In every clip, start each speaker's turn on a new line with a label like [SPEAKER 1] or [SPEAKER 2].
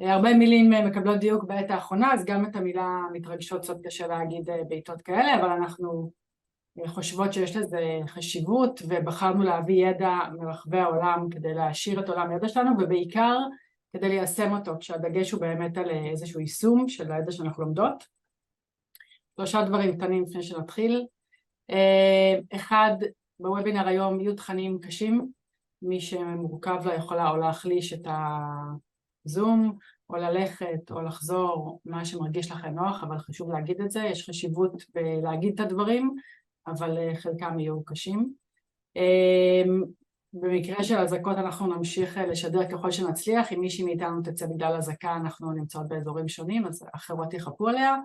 [SPEAKER 1] הרבה מילים מקבלות דיוק בעת האחרונה, אז גם את המילה מתרגשות קצת קשה להגיד בעיתות כאלה, אבל אנחנו חושבות שיש לזה חשיבות, ובחרנו להביא ידע מרחבי העולם כדי להעשיר את עולם הידע שלנו, ובעיקר כדי ליישם אותו, כשהדגש הוא באמת על איזשהו יישום של הידע שאנחנו לומדות. 3 דברים קטנים לפני שנתחיל. אחד, בוובינר היום יהיו תכנים קשים, מי שמורכב לה יכולה או להחליש את הזום, או ללכת, או לחזור, מה שמרגיש לכם נוח, אבל חשוב להגיד את זה, יש חשיבות בלהגיד את הדברים, אבל חלקם יהיו קשים. במקרה של הזקות אנחנו נמשיך לשדר ככל שנצליח, אם מישהי מאיתנו תצא בגלל הזקה, אנחנו נמצאות באזורים שונים, אז אחרות יחפו עליה.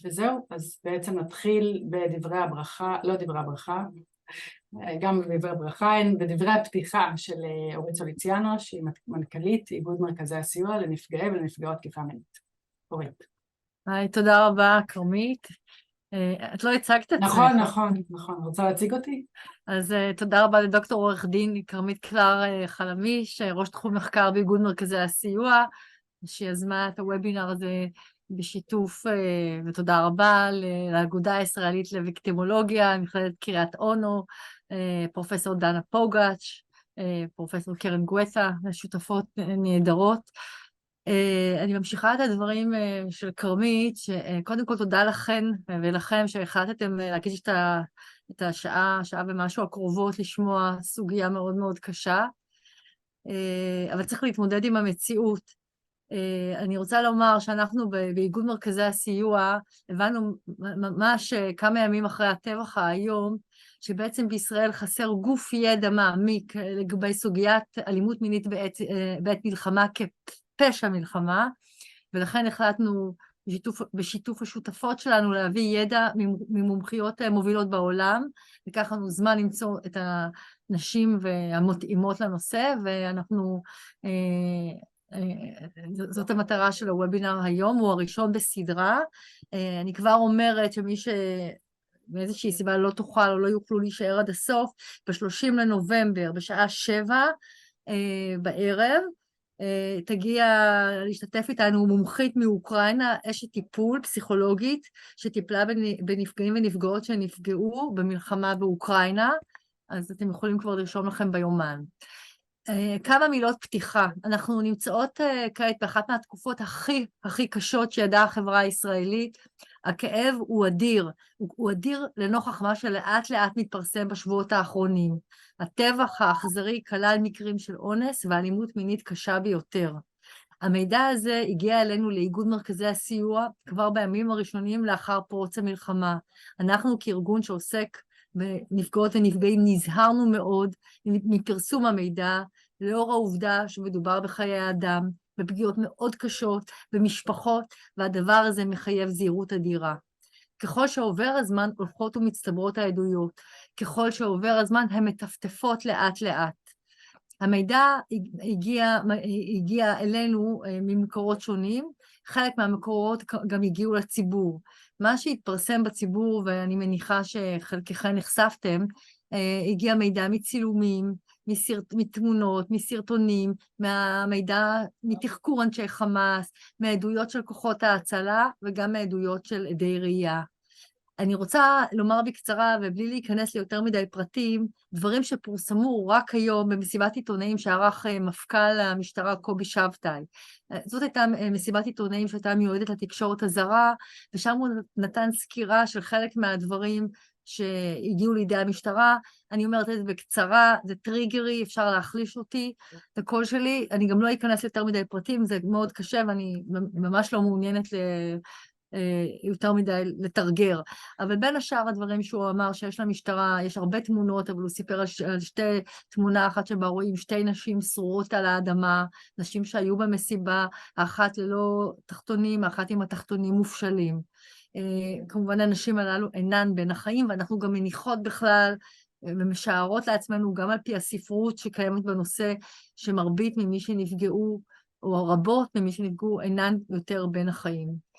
[SPEAKER 1] וזהו, אז בעצם נתחיל בדברי הברכה, לא דברי הברכה, גם בדברי ברכה, בדברי הפתיחה של אורית סוליציאנו, שהיא מנכ"לית איגוד מרכזי הסיוע לנפגעי ולנפגעות תקיפה מינית. אורית.
[SPEAKER 2] היי, תודה רבה, כרמית. את לא הצגת את
[SPEAKER 1] נכון,
[SPEAKER 2] זה.
[SPEAKER 1] נכון. רוצה להציג אותי?
[SPEAKER 2] אז תודה רבה לדוקטור עורך דין כרמית קלר חלמיש, ראש תחום מחקר באיגוד מרכזי הסיוע, שיזמה את הוובינר הזה בשיתוף, ותודה רבה לאגודה הישראלית לויקטימולוגיה, מכללת קריית אונו, פרופסור דנה פוגץ', פרופסור קרן גואטה, שותפות נהדרות. אני ממשיכה את הדברים של כרמית, שקודם כל תודה לכן ולכם שהחלטתם להגיש את השעה ומשהו הקרובות לשמוע סוגיה מאוד מאוד קשה, אבל צריך להתמודד עם המציאות. אני רוצה לומר שאנחנו באיגוד מרכזי הסיוע הבנו ממש כמה ימים אחרי הטבח היום, שבעצם בישראל חסר גוף ידע מעמיק לגבי סוגיית אלימות מינית בעת מלחמה כפשע מלחמה, ולכן החלטנו בשיתוף השותפות שלנו להביא ידע ממומחיות מובילות בעולם, לקח לנו זמן למצוא את הנשים והמתאימות לנושא, ואנחנו זאת המטרה של הוובינר היום, הוא הראשון בסדרה. אני כבר אומרת שמי מאיזושהי סיבה לא תוכל או לא יוכלו להישאר עד הסוף, ב-30 לנובמבר בשעה 7 בערב, תגיע להשתתף איתנו מומחית מאוקראינה, אשת טיפול פסיכולוגית, שטיפלה בנפגעים ונפגעות שנפגעו במלחמה באוקראינה, אז אתם יכולים כבר לרשום לכם ביומן. כמה מילות פתיחה. אנחנו נמצאות כעת באחת מהתקופות הכי קשות שידעה החברה הישראלית. הכאב הוא אדיר. הוא אדיר לנוכח מה שלאט לאט מתפרסם בשבועות האחרונים. הטבח האכזרי כלל מקרים של אונס ואלימות מינית קשה ביותר. המידע הזה הגיע אלינו לאיגוד מרכזי הסיוע כבר בימים הראשונים לאחר פרוץ המלחמה. אנחנו כארגון שעוסק בנפגעות ונפגעים נזהרנו מאוד מפרסום המידע, לאור העובדה שמדובר בחיי אדם, בפגיעות מאוד קשות, במשפחות, והדבר הזה מחייב זהירות אדירה. ככל שעובר הזמן הולכות ומצטברות העדויות, ככל שעובר הזמן הן מטפטפות לאט לאט. המידע הגיע אלינו ממקורות שונים, חלק מהמקורות גם הגיעו לציבור. מה שהתפרסם בציבור, ואני מניחה שחלקכם נחשפתם, הגיע מידע מצילומים, מתמונות, מסרטונים, מהמידע, מתחקור אנשי חמאס, מעדויות של כוחות ההצלה, וגם מעדויות של עדי ראייה. אני רוצה לומר בקצרה, ובלי להיכנס ליותר מדי פרטים, דברים שפורסמו רק היום במסיבת עיתונאים שערך מפכ"ל המשטרה קובי שבתאי. זאת הייתה מסיבת עיתונאים שהייתה מיועדת לתקשורת הזרה, ושם הוא נתן סקירה של חלק מהדברים שהגיעו לידי המשטרה. אני אומרת את זה בקצרה, זה טריגרי, אפשר להחליש אותי, את הקול שלי. אני גם לא אכנס יותר מדי פרטים, זה מאוד קשה, ואני ממש לא מעוניינת יותר מדי לתרגר. אבל בין השאר הדברים שהוא אמר שיש למשטרה, יש הרבה תמונות, אבל הוא סיפר על תמונה אחת שבה רואים 2 נשים שרורות על האדמה, נשים שהיו במסיבה, האחת ללא תחתונים, האחת עם התחתונים מופשלים. כמובן הנשים הללו אינן בין החיים, ואנחנו גם מניחות בכלל ומשערות לעצמנו גם על פי הספרות שקיימת בנושא, שמרבית ממי שנפגעו, או רבות ממי שנפגעו, אינן יותר בין החיים.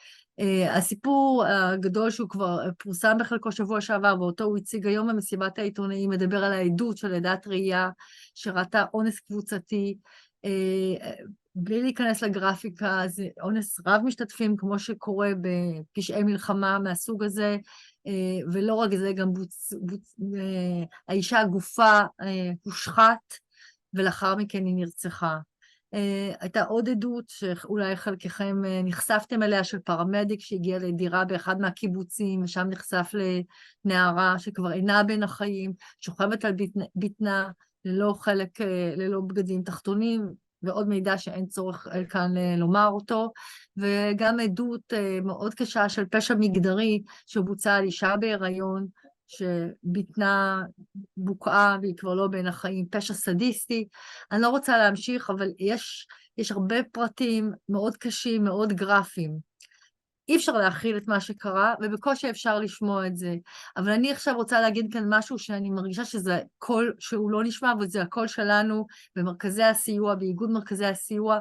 [SPEAKER 2] הסיפור הגדול שהוא כבר פורסם בחלקו שבוע שעבר, ואותו הוא הציג היום במסיבת העיתונאים, מדבר על העדות של עדת ראייה שראתה אונס קבוצתי. בלי להיכנס לגרפיקה, זה אונס רב משתתפים, כמו שקורה בפשעי מלחמה מהסוג הזה, ולא רק זה, גם האישה הגופה הושחת, ולאחר מכן היא נרצחה. הייתה עוד עדות שאולי חלקכם נחשפתם אליה, של פרמדיק שהגיע לדירה באחד מהקיבוצים, ושם נחשף לנערה שכבר אינה בין החיים, שוכבת על בטנה, ללא בגדים תחתונים, ועוד מידע שאין צורך כאן לומר אותו, וגם עדות מאוד קשה של פשע מגדרי שבוצע על אישה בהיריון, שבטנה בוקעה והיא כבר לא בין החיים, פשע סדיסטי. אני לא רוצה להמשיך, אבל יש הרבה פרטים מאוד קשים, מאוד גרפיים. אי אפשר להכיל את מה שקרה, ובקושי אפשר לשמוע את זה. אבל אני עכשיו רוצה להגיד כאן משהו שאני מרגישה שזה קול שהוא לא נשמע, וזה הקול שלנו במרכזי הסיוע, באיגוד מרכזי הסיוע.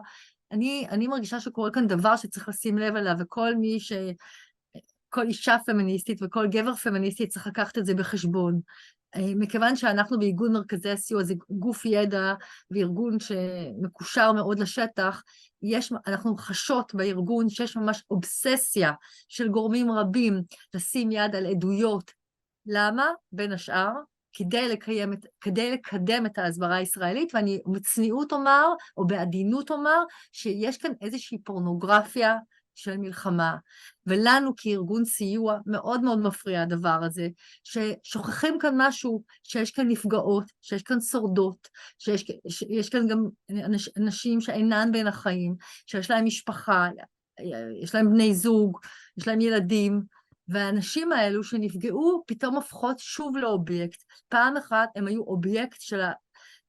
[SPEAKER 2] אני מרגישה שקורה כאן דבר שצריך לשים לב אליו, וכל כל אישה פמיניסטית וכל גבר פמיניסטי צריך לקחת את זה בחשבון. מכיוון שאנחנו באיגוד מרכזי הסיוע, זה גוף ידע וארגון שמקושר מאוד לשטח, אנחנו חשות בארגון שיש ממש אובססיה של גורמים רבים לשים יד על עדויות. למה? בין השאר, כדי לקדם את ההסברה הישראלית, ואני בצניעות אומר, או בעדינות אומר, שיש כאן איזושהי פורנוגרפיה של מלחמה, ולנו כארגון סיוע מאוד מאוד מפריע הדבר הזה, ששוכחים כאן משהו, שיש כאן נפגעות, שיש כאן שורדות, שיש כאן גם אנשים שאינן בין החיים, שיש להם משפחה, יש להם בני זוג, יש להם ילדים, והאנשים האלו שנפגעו פתאום הופכות שוב לאובייקט. פעם אחת הם היו אובייקט של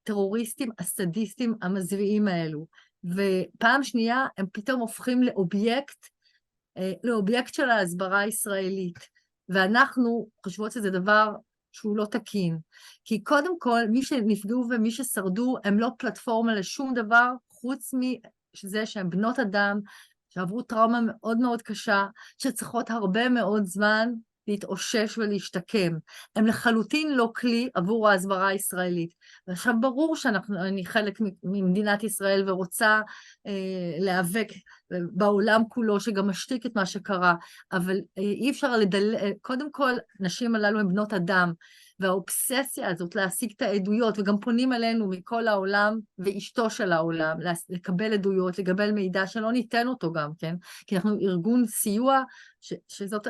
[SPEAKER 2] הטרוריסטים, הסדיסטים, המזוויעים האלו, ופעם שנייה הם פתאום הופכים לאובייקט של ההסברה הישראלית, ואנחנו חושבות שזה דבר שהוא לא תקין, כי קודם כל מי שנפגעו ומי ששרדו הם לא פלטפורמה לשום דבר, חוץ מזה שהם בנות אדם, שעברו טראומה מאוד מאוד קשה, שצריכות הרבה מאוד זמן להתאושש ולהשתקם. הם לחלוטין לא כלי עבור ההסברה הישראלית. ועכשיו ברור שאני חלק ממדינת ישראל ורוצה להיאבק בעולם כולו, שגם משתיק את מה שקרה, אבל אי אפשר קודם כל, נשים הללו הן בנות אדם, והאובססיה הזאת להשיג את העדויות, וגם פונים אלינו מכל העולם ואשתו של העולם, לקבל עדויות, לקבל מידע שלא ניתן אותו גם, כן? כי אנחנו ארגון סיוע,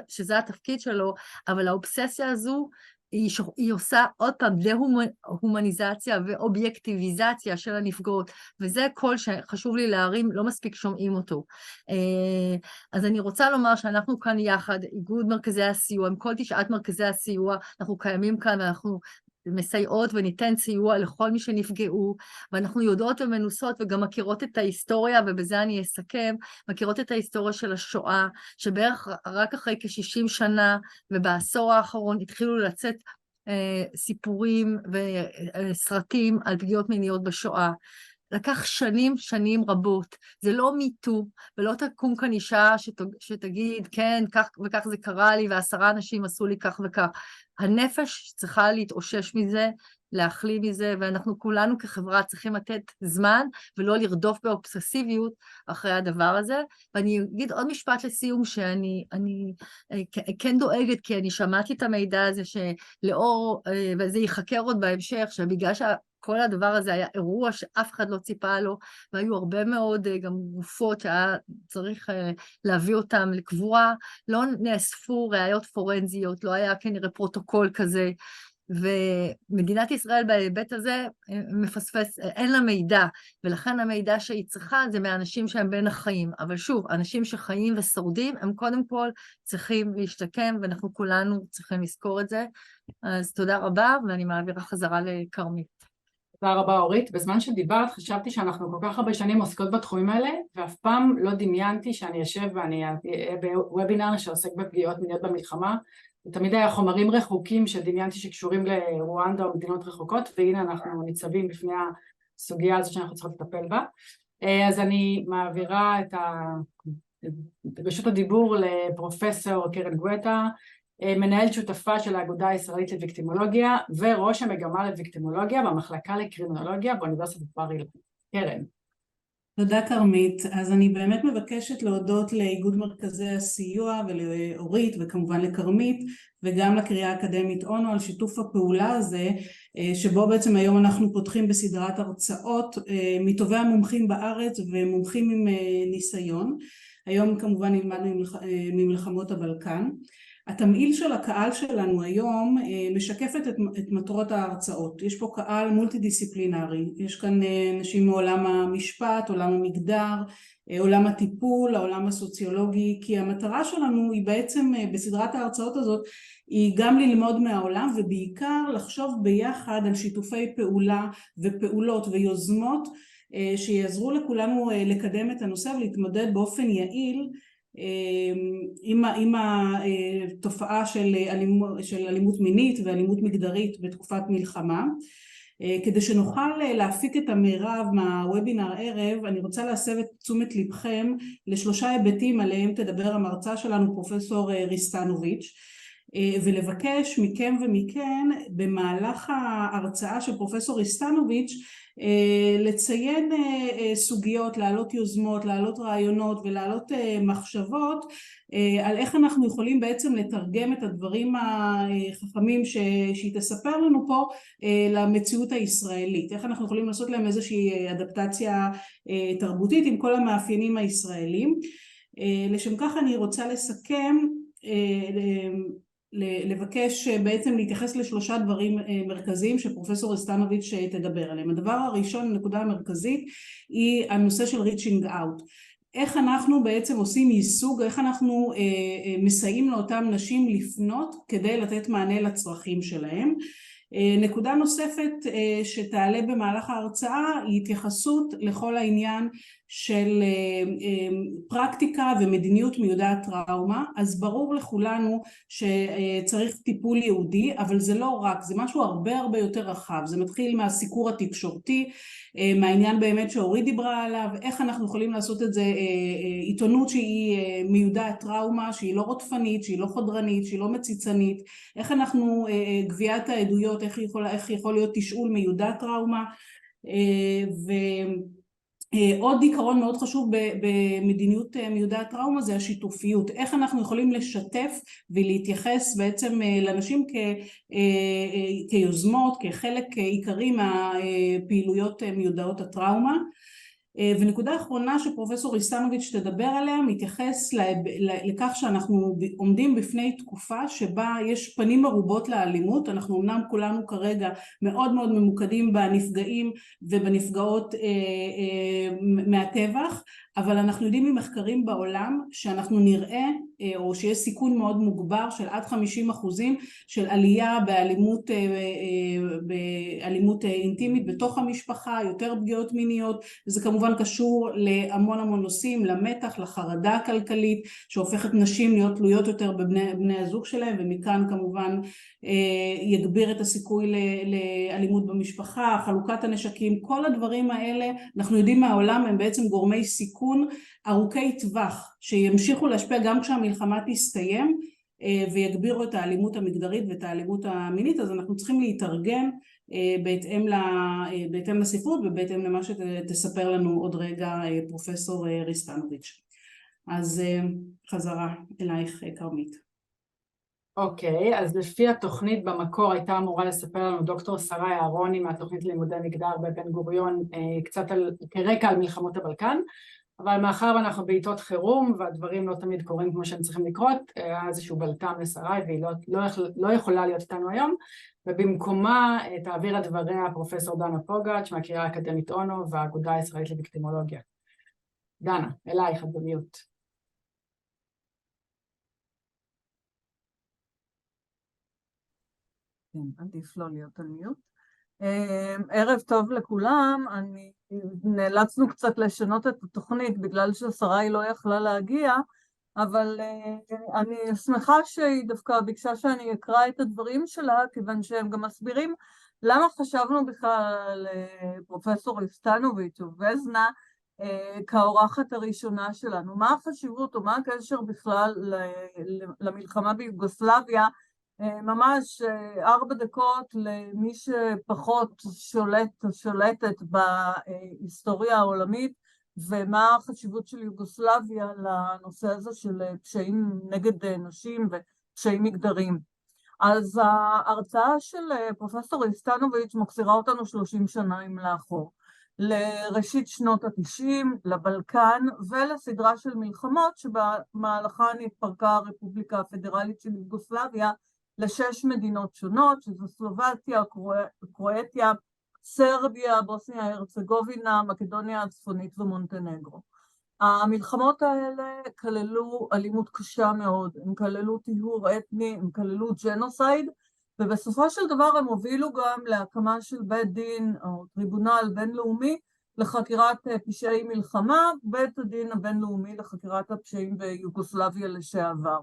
[SPEAKER 2] שזה התפקיד שלו, אבל האובססיה הזו, היא עושה עוד פעם דה-הומניזציה ואובייקטיביזציה של הנפגעות, וזה קול שחשוב לי להרים, לא מספיק שומעים אותו. אז אני רוצה לומר שאנחנו כאן יחד, איגוד מרכזי הסיוע, עם כל 9 מרכזי הסיוע, אנחנו קיימים כאן, ואנחנו מסייעות וניתן סיוע לכל מי שנפגעו, ואנחנו יודעות ומנוסות וגם מכירות את ההיסטוריה, ובזה אני אסכם, מכירות את ההיסטוריה של השואה, שבערך רק אחרי כ-60 שנה, ובעשור האחרון התחילו לצאת סיפורים וסרטים על פגיעות מיניות בשואה. לקח שנים רבות, זה לא מיטו, ולא תקום כאן אישה שתגיד, כן, כך וכך זה קרה לי, ו10 אנשים עשו לי כך וכך. הנפש צריכה להתאושש מזה, להחלים מזה, ואנחנו כולנו כחברה צריכים לתת זמן, ולא לרדוף באובססיביות אחרי הדבר הזה. ואני אגיד עוד משפט לסיום, שאני כן דואגת, כי אני שמעתי את המידע הזה, שלאור, וזה ייחקר עוד בהמשך, שבגלל כל הדבר הזה היה אירוע שאף אחד לא ציפה לו, והיו הרבה מאוד גם גופות שהיה צריך להביא אותם לקבורה, לא נאספו ראיות פורנזיות, לא היה כנראה פרוטוקול כזה, ומדינת ישראל בהיבט הזה מפספס, אין לה מידע, ולכן המידע שהיא צריכה זה מהאנשים שהם בין החיים, אבל שוב, אנשים שחיים ושורדים, הם קודם כל צריכים להשתקם, ואנחנו כולנו צריכים לזכור את זה. אז תודה רבה, ואני מעבירה חזרה לקרמית.
[SPEAKER 1] תודה רבה אורית. בזמן שדיברת חשבתי שאנחנו כל כך הרבה שנים עוסקות בתחומים האלה, ואף פעם לא דמיינתי שאני אשב ואני אהיה בוובינר שעוסק בפגיעות מיניות במלחמה, ותמיד היה חומרים רחוקים שדמיינתי שקשורים לרואנדה או מדינות רחוקות, והנה אנחנו ניצבים בפני הסוגיה הזאת שאנחנו צריכות לטפל בה. אז אני מעבירה את רשות הדיבור לפרופסור קרן גואטה, מנהלת שותפה של האגודה הישראלית לויקטימולוגיה, וראש המגמה לויקטימולוגיה במחלקה לקרימינולוגיה באוניברסיטת בר אילן. קרן.
[SPEAKER 3] תודה כרמית. אז אני באמת מבקשת להודות לאיגוד מרכזי הסיוע ולאורית וכמובן לכרמית וגם לקריאה האקדמית אונו על שיתוף הפעולה הזה, שבו בעצם היום אנחנו פותחים בסדרת הרצאות מטובי המומחים בארץ ומומחים עם ניסיון. היום כמובן נלמדנו ממלחמות הבלקן. התמהיל של הקהל שלנו היום משקפת את מטרות ההרצאות. יש פה קהל מולטי דיסציפלינרי, יש כאן נשים מעולם המשפט, עולם המגדר, עולם הטיפול, העולם הסוציולוגי, כי המטרה שלנו היא בעצם בסדרת ההרצאות הזאת היא גם ללמוד מהעולם ובעיקר לחשוב ביחד על שיתופי פעולה ופעולות ויוזמות שיעזרו לכולנו לקדם את הנושא ולהתמודד באופן יעיל עם התופעה של אלימות מינית ואלימות מגדרית בתקופת מלחמה. כדי שנוכל להפיק את המרב מהוובינר ערב, אני רוצה להסב את תשומת לבכם לשלושה היבטים עליהם תדבר המרצה שלנו פרופסור ריסטנוביץ', ולבקש מכם ומכן במהלך ההרצאה של פרופסור ריסטנוביץ' לציין סוגיות, להעלות יוזמות, להעלות רעיונות ולהעלות מחשבות על איך אנחנו יכולים בעצם לתרגם את הדברים החכמים שהיא תספר לנו פה למציאות הישראלית, איך אנחנו יכולים לעשות להם איזושהי אדפטציה תרבותית עם כל המאפיינים הישראלים. לשם כך אני רוצה לסכם, לבקש בעצם להתייחס לשלושה דברים מרכזיים שפרופסור ריסטנוביץ' תדבר עליהם. הדבר הראשון, הנקודה המרכזית, היא הנושא של reaching out. איך אנחנו בעצם עושים יישוג, איך אנחנו מסייעים לאותם נשים לפנות כדי לתת מענה לצרכים שלהם. נקודה נוספת שתעלה במהלך ההרצאה היא התייחסות לכל העניין של פרקטיקה ומדיניות מיודעת טראומה. אז ברור לכולנו שצריך טיפול ייעודי, אבל זה לא רק, זה משהו הרבה יותר רחב. זה מתחיל מהסיקור התקשורתי, מהעניין באמת שאורית דיברה עליו, איך אנחנו יכולים לעשות את זה, עיתונות שהיא מיודעת טראומה, שהיא לא רודפנית, שהיא לא חודרנית, שהיא לא מציצנית, איך אנחנו, גביית העדויות, איך יכול להיות תשאול מיודעת טראומה, ועוד עיקרון מאוד חשוב במדיניות מיודעת טראומה זה השיתופיות, איך אנחנו יכולים לשתף ולהתייחס בעצם לאנשים כיוזמות, כחלק עיקרי מהפעילויות מיודעות הטראומה. ונקודה אחרונה שפרופסור ריסטנוביץ' תדבר עליה מתייחס לכך שאנחנו עומדים בפני תקופה שבה יש פנים מרובות לאלימות. אנחנו אמנם כולנו כרגע מאוד ממוקדים בנפגעים ובנפגעות מהטבח, אבל אנחנו יודעים ממחקרים בעולם שאנחנו נראה או שיש סיכון מאוד מוגבר של עד 50% של עלייה באלימות אינטימית בתוך המשפחה, יותר פגיעות מיניות, וזה כמובן קשור להמון נושאים, למתח, לחרדה הכלכלית שהופכת נשים להיות תלויות יותר בבני הזוג שלהם, ומכאן כמובן יגביר את הסיכוי לאלימות במשפחה, חלוקת הנשקים, כל הדברים האלה אנחנו יודעים מהעולם הם בעצם גורמי סיכון ארוכי טווח שימשיכו להשפיע גם כשהמלחמה תסתיים ויגבירו את האלימות המגדרית ואת האלימות המינית. אז אנחנו צריכים להתארגן בהתאם לספרות ובהתאם למה שתספר לנו עוד רגע פרופסור ריסטנוביץ'. אז חזרה אלייך כרמית.
[SPEAKER 1] אוקיי, אז לפי התוכנית במקור הייתה אמורה לספר לנו דוקטור שרי אהרוני מהתוכנית לימודי מגדר בבן גוריון קצת כרקע על מלחמות הבלקן, אבל מאחר ואנחנו בעיתות חירום והדברים לא תמיד קורים כמו שהם צריכים לקרות, היה איזשהו בלטם לשרי והיא לא יכולה להיות איתנו היום, ובמקומה תעביר את דבריה פרופסור דנה פוגץ' מהקריאה האקדמית אונו והאגודה הישראלית לויקטימולוגיה. דנה, אלייך, את במיוט.
[SPEAKER 4] כן, עדיף לא להיות על מיוט. ערב טוב לכולם. נאלצנו קצת לשנות את התוכנית בגלל ששרי לא יכלה להגיע, אבל אני שמחה שהיא דווקא ביקשה שאני אקרא את הדברים שלה, כיוון שהם גם מסבירים למה חשבנו בכלל פרופסור ריסטנוביץ' ובזנה כאורחת הראשונה שלנו. מה החשיבות או מה הקשר בכלל למלחמה ביוגוסלביה, ממש 4 דקות למי שפחות שולטת בהיסטוריה העולמית ומה החשיבות של יוגוסלביה לנושא הזה של פשעים נגד נשים ופשעים מגדריים. אז ההרצאה של פרופסור איסטנוביץ' מחזירה אותנו 30 שנה לאחור, לראשית שנות ה-90, לבלקן ולסדרה של מלחמות שבמהלכן התפרקה הרפובליקה הפדרלית של יוגוסלביה ל6 מדינות שונות, שזה סלובקיה, קרואטיה, סרביה, בוסניה, הרצגובינה, מקדוניה הצפונית ומונטנגרו. המלחמות האלה כללו אלימות קשה מאוד, הם כללו טיהור אתני, הם כללו ג'נוסייד, ובסופו של דבר הם הובילו גם להקמה של בית דין או טריבונל בינלאומי לחקירת פשעי מלחמה, בית הדין הבינלאומי לחקירת הפשעים ביוגוסלביה לשעבר.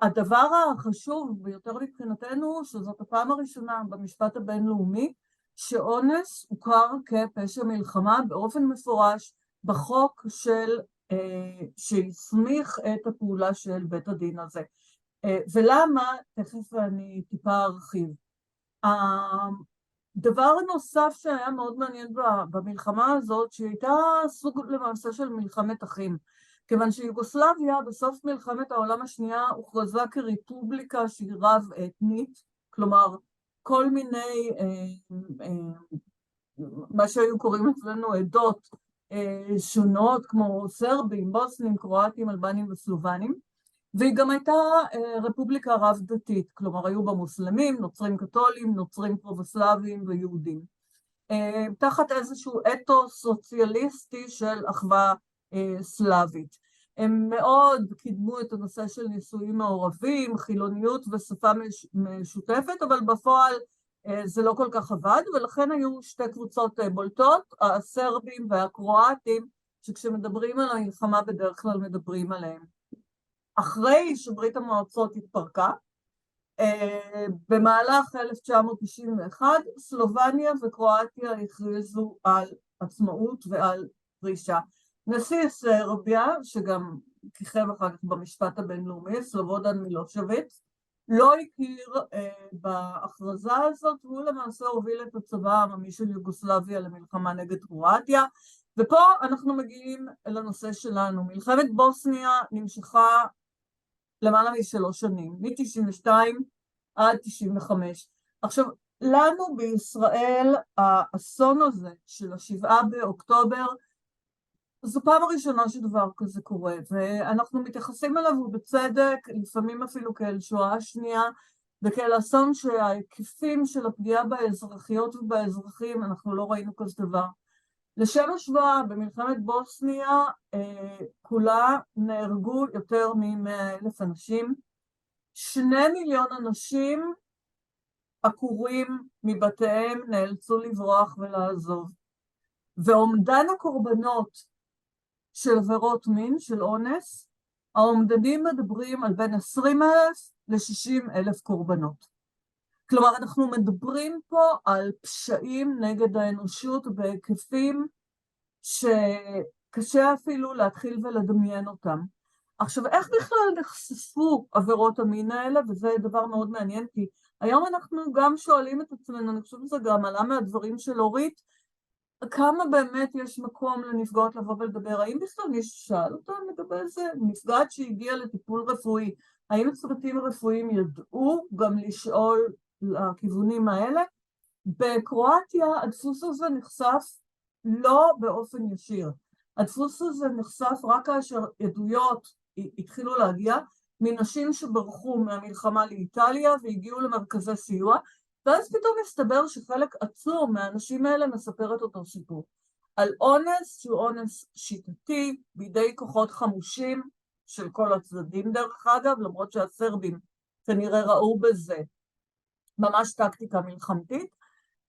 [SPEAKER 4] הדבר החשוב ביותר מבחינתנו, שזאת הפעם הראשונה במשפט הבינלאומי, שאונס הוכר כפשע מלחמה באופן מפורש בחוק שהסמיך את הפעולה של בית הדין הזה. ולמה? תכף אני טיפה ארחיב. הדבר הנוסף שהיה מאוד מעניין במלחמה הזאת, שהיא הייתה סוג למעשה של מלחמת אחים, כיוון שיוגוסלביה בסוף מלחמת העולם השנייה הוכרזה כרפובליקה שהיא רב-אתנית, כלומר כל מיני, מה שהיו קוראים אצלנו עדות שונות, כמו סרבים, בוסנים, קרואטים, אלבנים וסלובנים, והיא גם הייתה רפובליקה רב-דתית, כלומר היו בה מוסלמים, נוצרים קתולים, נוצרים פרובוסלבים ויהודים. תחת איזשהו אתוס סוציאליסטי של אחווה סלאבית. הם מאוד קידמו את הנושא של נישואים מעורבים, חילוניות ושפה משותפת, אבל בפועל זה לא כל כך עבד, ולכן היו שתי קבוצות בולטות, הסרבים והקרואטים, שכשמדברים על המלחמה בדרך כלל מדברים עליהם. אחרי שברית המועצות התפרקה, במהלך 1991, סלובניה וקרואטיה הכריזו על עצמאות ועל פרישה. נשיא סרביה, שגם כיכב אחר כך במשפט הבינלאומי, סלובודן מילושביץ, לא הכיר בהכרזה הזאת, והוא למעשה הוביל את הצבא העממי של יוגוסלביה למלחמה נגד קרואטיה, ופה אנחנו מגיעים לנושא שלנו. מלחמת בוסניה נמשכה למעלה מ3 שנים, מ-92 עד 95. עכשיו, לנו בישראל האסון הזה של 7 באוקטובר, זו פעם הראשונה שדבר כזה קורה, ואנחנו מתייחסים אליו ובצדק, לפעמים אפילו כאל שואה שנייה, וכאל אסון שההיקפים של הפגיעה באזרחיות ובאזרחים, אנחנו לא ראינו כזה דבר. לשם השוואה, במלחמת בוסניה, כולה נהרגו יותר מ100,000 אנשים, 2 מיליון אנשים עקורים מבתיהם נאלצו לברוח ולעזוב. ואומדן הקורבנות של עבירות מין, של אונס, האומדנים מדברים על בין 20,000 ל-60,000 קורבנות. כלומר, אנחנו מדברים פה על פשעים נגד האנושות בהיקפים שקשה אפילו להתחיל ולדמיין אותם. עכשיו, איך בכלל נחשפו עבירות המין האלה? וזה דבר מאוד מעניין, כי היום אנחנו גם שואלים את עצמנו, אני חושבת שזה גם עלה מהדברים של אורית, כמה באמת יש מקום לנפגעות לבוא ולדבר? האם בכלל מישהו שאל אותם לגבי זה? נפגעת שהגיעה לטיפול רפואי, האם הצוותים הרפואיים ידעו גם לשאול לכיוונים האלה? בקרואטיה הדפוס הזה נחשף לא באופן ישיר. הדפוס הזה נחשף רק כאשר עדויות התחילו להגיע מנשים שברחו מהמלחמה לאיטליה והגיעו למרכזי סיוע, ואז פתאום מסתבר שחלק עצום מהאנשים האלה מספר את אותו סיפור. על אונס שהוא אונס שיטתי בידי כוחות חמושים של כל הצדדים דרך אגב, למרות שהסרבים כנראה ראו בזה ממש טקטיקה מלחמתית,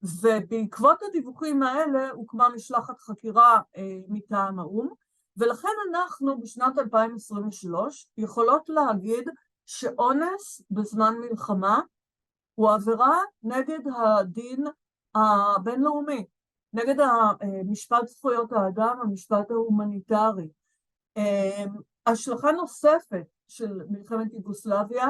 [SPEAKER 4] ובעקבות הדיווחים האלה הוקמה משלחת חקירה מטעם האו"ם, ולכן אנחנו בשנת 2023 יכולות להגיד שאונס בזמן מלחמה הוא עבירה נגד הדין הבינלאומי, נגד משפט זכויות האדם, המשפט ההומניטרי. השלכה נוספת של מלחמת יוגוסלביה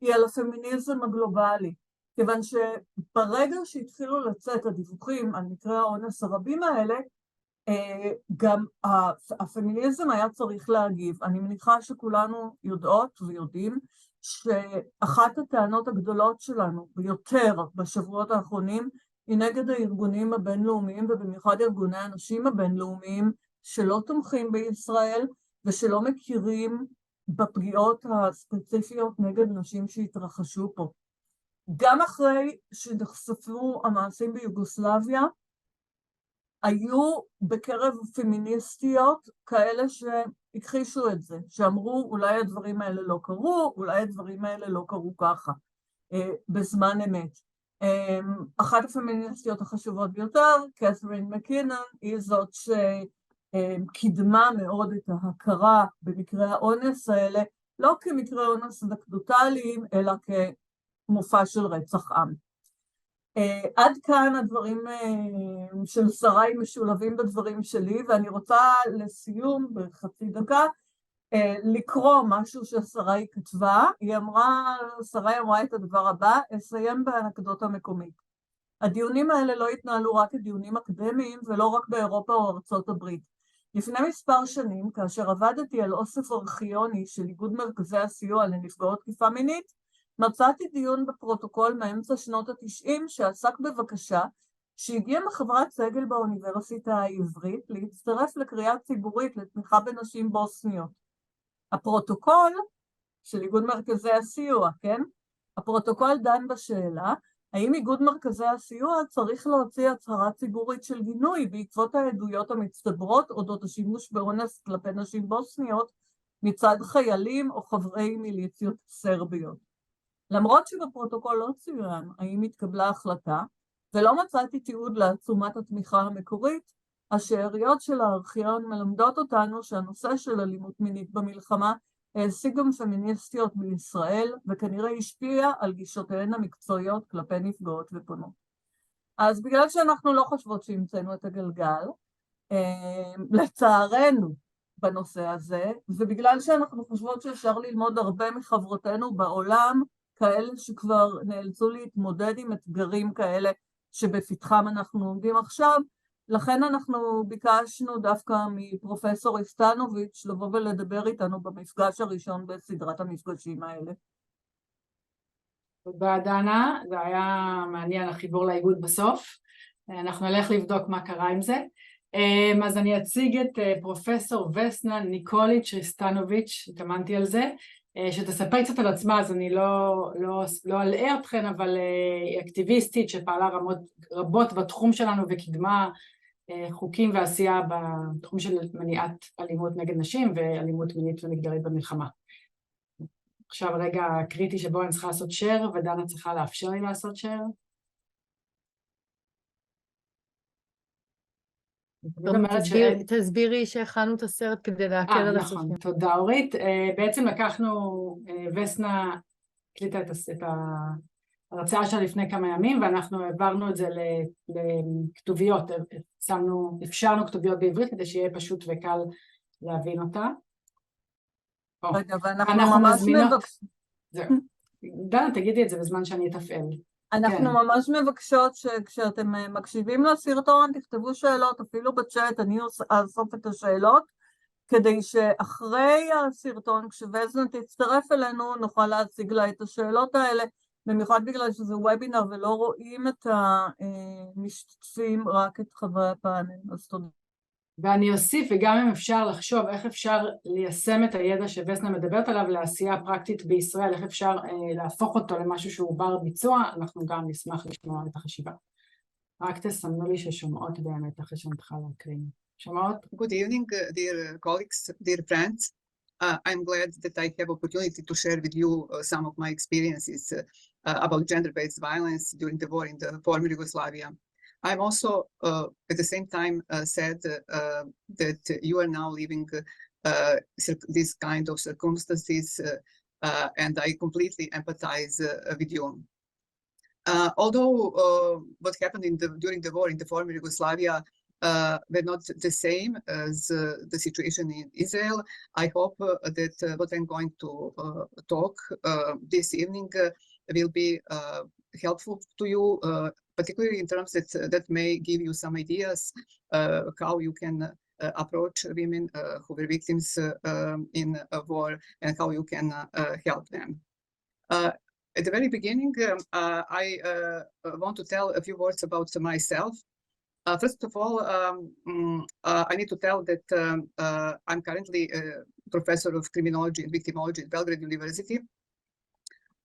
[SPEAKER 4] היא על הפמיניזם הגלובלי, כיוון שברגע שהתחילו לצאת הדיווחים על מקרי האונס הרבים האלה, גם הפמיניזם היה צריך להגיב. אני מניחה שכולנו יודעות ויודעים שאחת הטענות הגדולות שלנו ביותר בשבועות האחרונים היא נגד הארגונים הבינלאומיים ובמיוחד ארגוני הנשים הבינלאומיים שלא תומכים בישראל ושלא מכירים בפגיעות הספציפיות נגד נשים שהתרחשו פה. גם אחרי שנחשפו המעשים ביוגוסלביה, היו בקרב פמיניסטיות כאלה שהכחישו את זה, שאמרו אולי הדברים האלה לא קרו, אולי הדברים האלה לא קרו ככה, בזמן אמת. אחת הפמיניסטיות החשובות ביותר, קת'רין מקינון, היא זאת שקידמה מאוד את ההכרה במקרה האונס האלה, לא כמקרה אונס אנקדוטליים, אלא כמופע של רצח עם. עד כאן הדברים של שרי משולבים בדברים שלי, ואני רוצה לסיום בחצי דקה לקרוא משהו ששרי כתבה. שרי אמרה את הדבר הבא, אסיים באנקדוטה מקומית. הדיונים האלה לא התנהלו רק כדיונים אקדמיים ולא רק באירופה או ארצות הברית. לפני מספר שנים, כאשר עבדתי על אוסף ארכיוני של איגוד מרכזי הסיוע לנפגעות תקיפה מינית, מצאתי דיון בפרוטוקול מאמצע שנות ה-90 שעסק בבקשה שהגיעה מחברת סגל באוניברסיטה העברית להצטרף לקריאה ציבורית לתמיכה בנשים בוסניות. הפרוטוקול של איגוד מרכזי הסיוע, כן? הפרוטוקול דן בשאלה, האם איגוד מרכזי הסיוע צריך להוציא הצהרה ציבורית של גינוי בעקבות העדויות המצטברות אודות השימוש באונס כלפי נשים בוסניות מצד חיילים או חברי מיליציות סרביות. למרות שבפרוטוקול לא צוין האם התקבלה החלטה, ולא מצאתי תיעוד לעצומת התמיכה המקורית, השאריות של הארכיון מלמדות אותנו שהנושא של אלימות מינית במלחמה העסיק גם פמיניסטיות בישראל, וכנראה השפיע על גישותיהן המקצועיות כלפי נפגעות ופונות. אז בגלל שאנחנו לא חושבות שהמצאנו את הגלגל, לצערנו בנושא הזה, ובגלל שאנחנו חושבות שאפשר ללמוד הרבה מחברותינו בעולם, כאלה שכבר נאלצו להתמודד עם אתגרים כאלה שבפתחם אנחנו עומדים עכשיו, לכן אנחנו ביקשנו דווקא מפרופסור סטנוביץ' לבוא ולדבר איתנו במפגש הראשון בסדרת המפגשים האלה.
[SPEAKER 1] תודה דנה, זה היה מעניין החיבור לאיגוד בסוף, אנחנו נלך לבדוק מה קרה עם זה. אז אני אציג את פרופסור וסנה ניקוליץ' סטנוביץ', התאמנתי על זה, שתספר קצת על עצמה, אז אני לא אלאה אתכן, אבל היא אקטיביסטית שפעלה רבות בתחום שלנו וקידמה חוקים ועשייה בתחום של מניעת אלימות נגד נשים ואלימות מינית ומגדרית במלחמה. עכשיו רגע קריטי שבו אני צריכה לעשות share, ודנה צריכה לאפשר לי לעשות share.
[SPEAKER 2] תסבירי שהכנו את הסרט כדי להקל על הסרט.
[SPEAKER 1] נכון, תודה אורית. בעצם לקחנו, וסנה הקליטה את ההרצאה שלה לפני כמה ימים, ואנחנו העברנו את זה לכתוביות, אפשרנו כתוביות בעברית כדי שיהיה פשוט וקל להבין אותה.
[SPEAKER 4] רגע, ואנחנו ממש מבקשים.
[SPEAKER 1] זהו. דנה, תגידי את זה בזמן שאני אתפעל.
[SPEAKER 4] אנחנו ממש מבקשות שכשאתם מקשיבים לסרטון, תכתבו שאלות, אפילו בצ'אט, אני אאסוף את השאלות, כדי שאחרי הסרטון, כשווזנה תצטרף אלינו, נוכל להציג לה את השאלות האלה, במיוחד בגלל שזה וובינר ולא רואים את המשתתפים, רק את חברי הפאנל. אז תודה.
[SPEAKER 1] ואני אוסיף, וגם אם אפשר לחשוב איך אפשר ליישם את הידע שווסנה מדברת עליו לעשייה פרקטית בישראל, איך אפשר להפוך אותו למשהו שהוא בר ביצוע, אנחנו גם נשמח לשמוע את החשיבה. רק תסמנו לי ששומעות באמת אחרי שנתחיל להקריא. שומעות?
[SPEAKER 5] Good evening, dear colleagues, dear friends. I'm glad that I have opportunity to share with you some of my experiences about gender-based violence during the war in the former Yugoslavia. I'm also, at the same time, sad that you are now living this kind of circumstances, and I completely empathize with you. Although what happened during the war in the former Yugoslavia were not the same as the situation in Israel, I hope that what I'm going to talk this evening will be helpful to you, particularly in terms that may give you some ideas how you can approach women who were victims in a war and how you can help them. At the very beginning, I want to tell a few words about myself. First of all, I need to tell that I'm currently a professor of criminology and victimology at Belgrade University.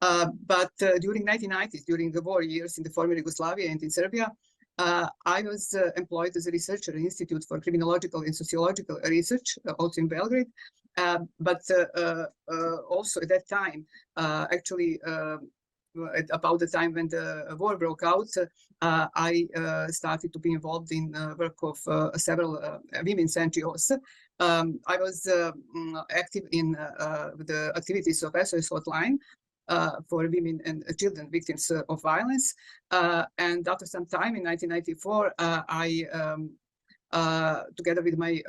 [SPEAKER 5] But during 1990s, during the war years in the former Yugoslavia and in Serbia, I was employed as a researcher at the Institute for Criminological and Sociological Research, also in Belgrade. But also at that time, actually, at about the time when the war broke out, I started to be involved in work of several women's NGOs. I was active in the activities of SOS Hotline for women and children victims of violence. And after some time in 1994, I, together with my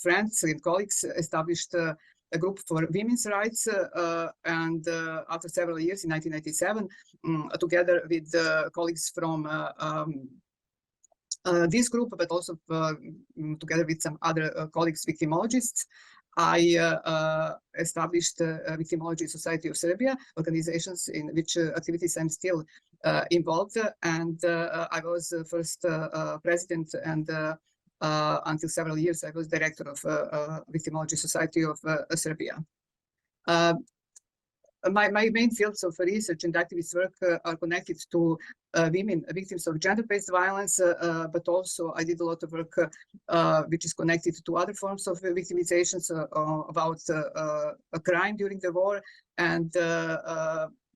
[SPEAKER 5] friends and colleagues, established a group for women's rights, and after several years in 1997, together with colleagues from this group, but also together with some other colleagues, victimologists, I established Victimology Society of Serbia, organizations in which activities I'm still involved, and I was first president, and until several years I was director of Victimology Society of Serbia. My main fields of research and activist work are connected to women victims of gender-based violence, but also I did a lot of work which is connected to other forms of victimizations, about a crime during the war, and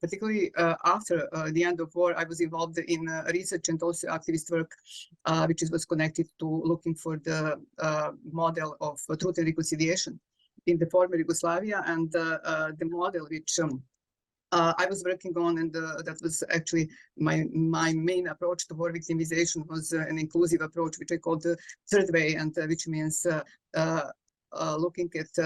[SPEAKER 5] particularly after the end of war, I was involved in research and also activist work, which was connected to looking for the model of truth and reconciliation in the former Yugoslavia, and the model which I was working on, and that was actually my main approach to war victimization, was an inclusive approach, which I called the third way, and which means looking at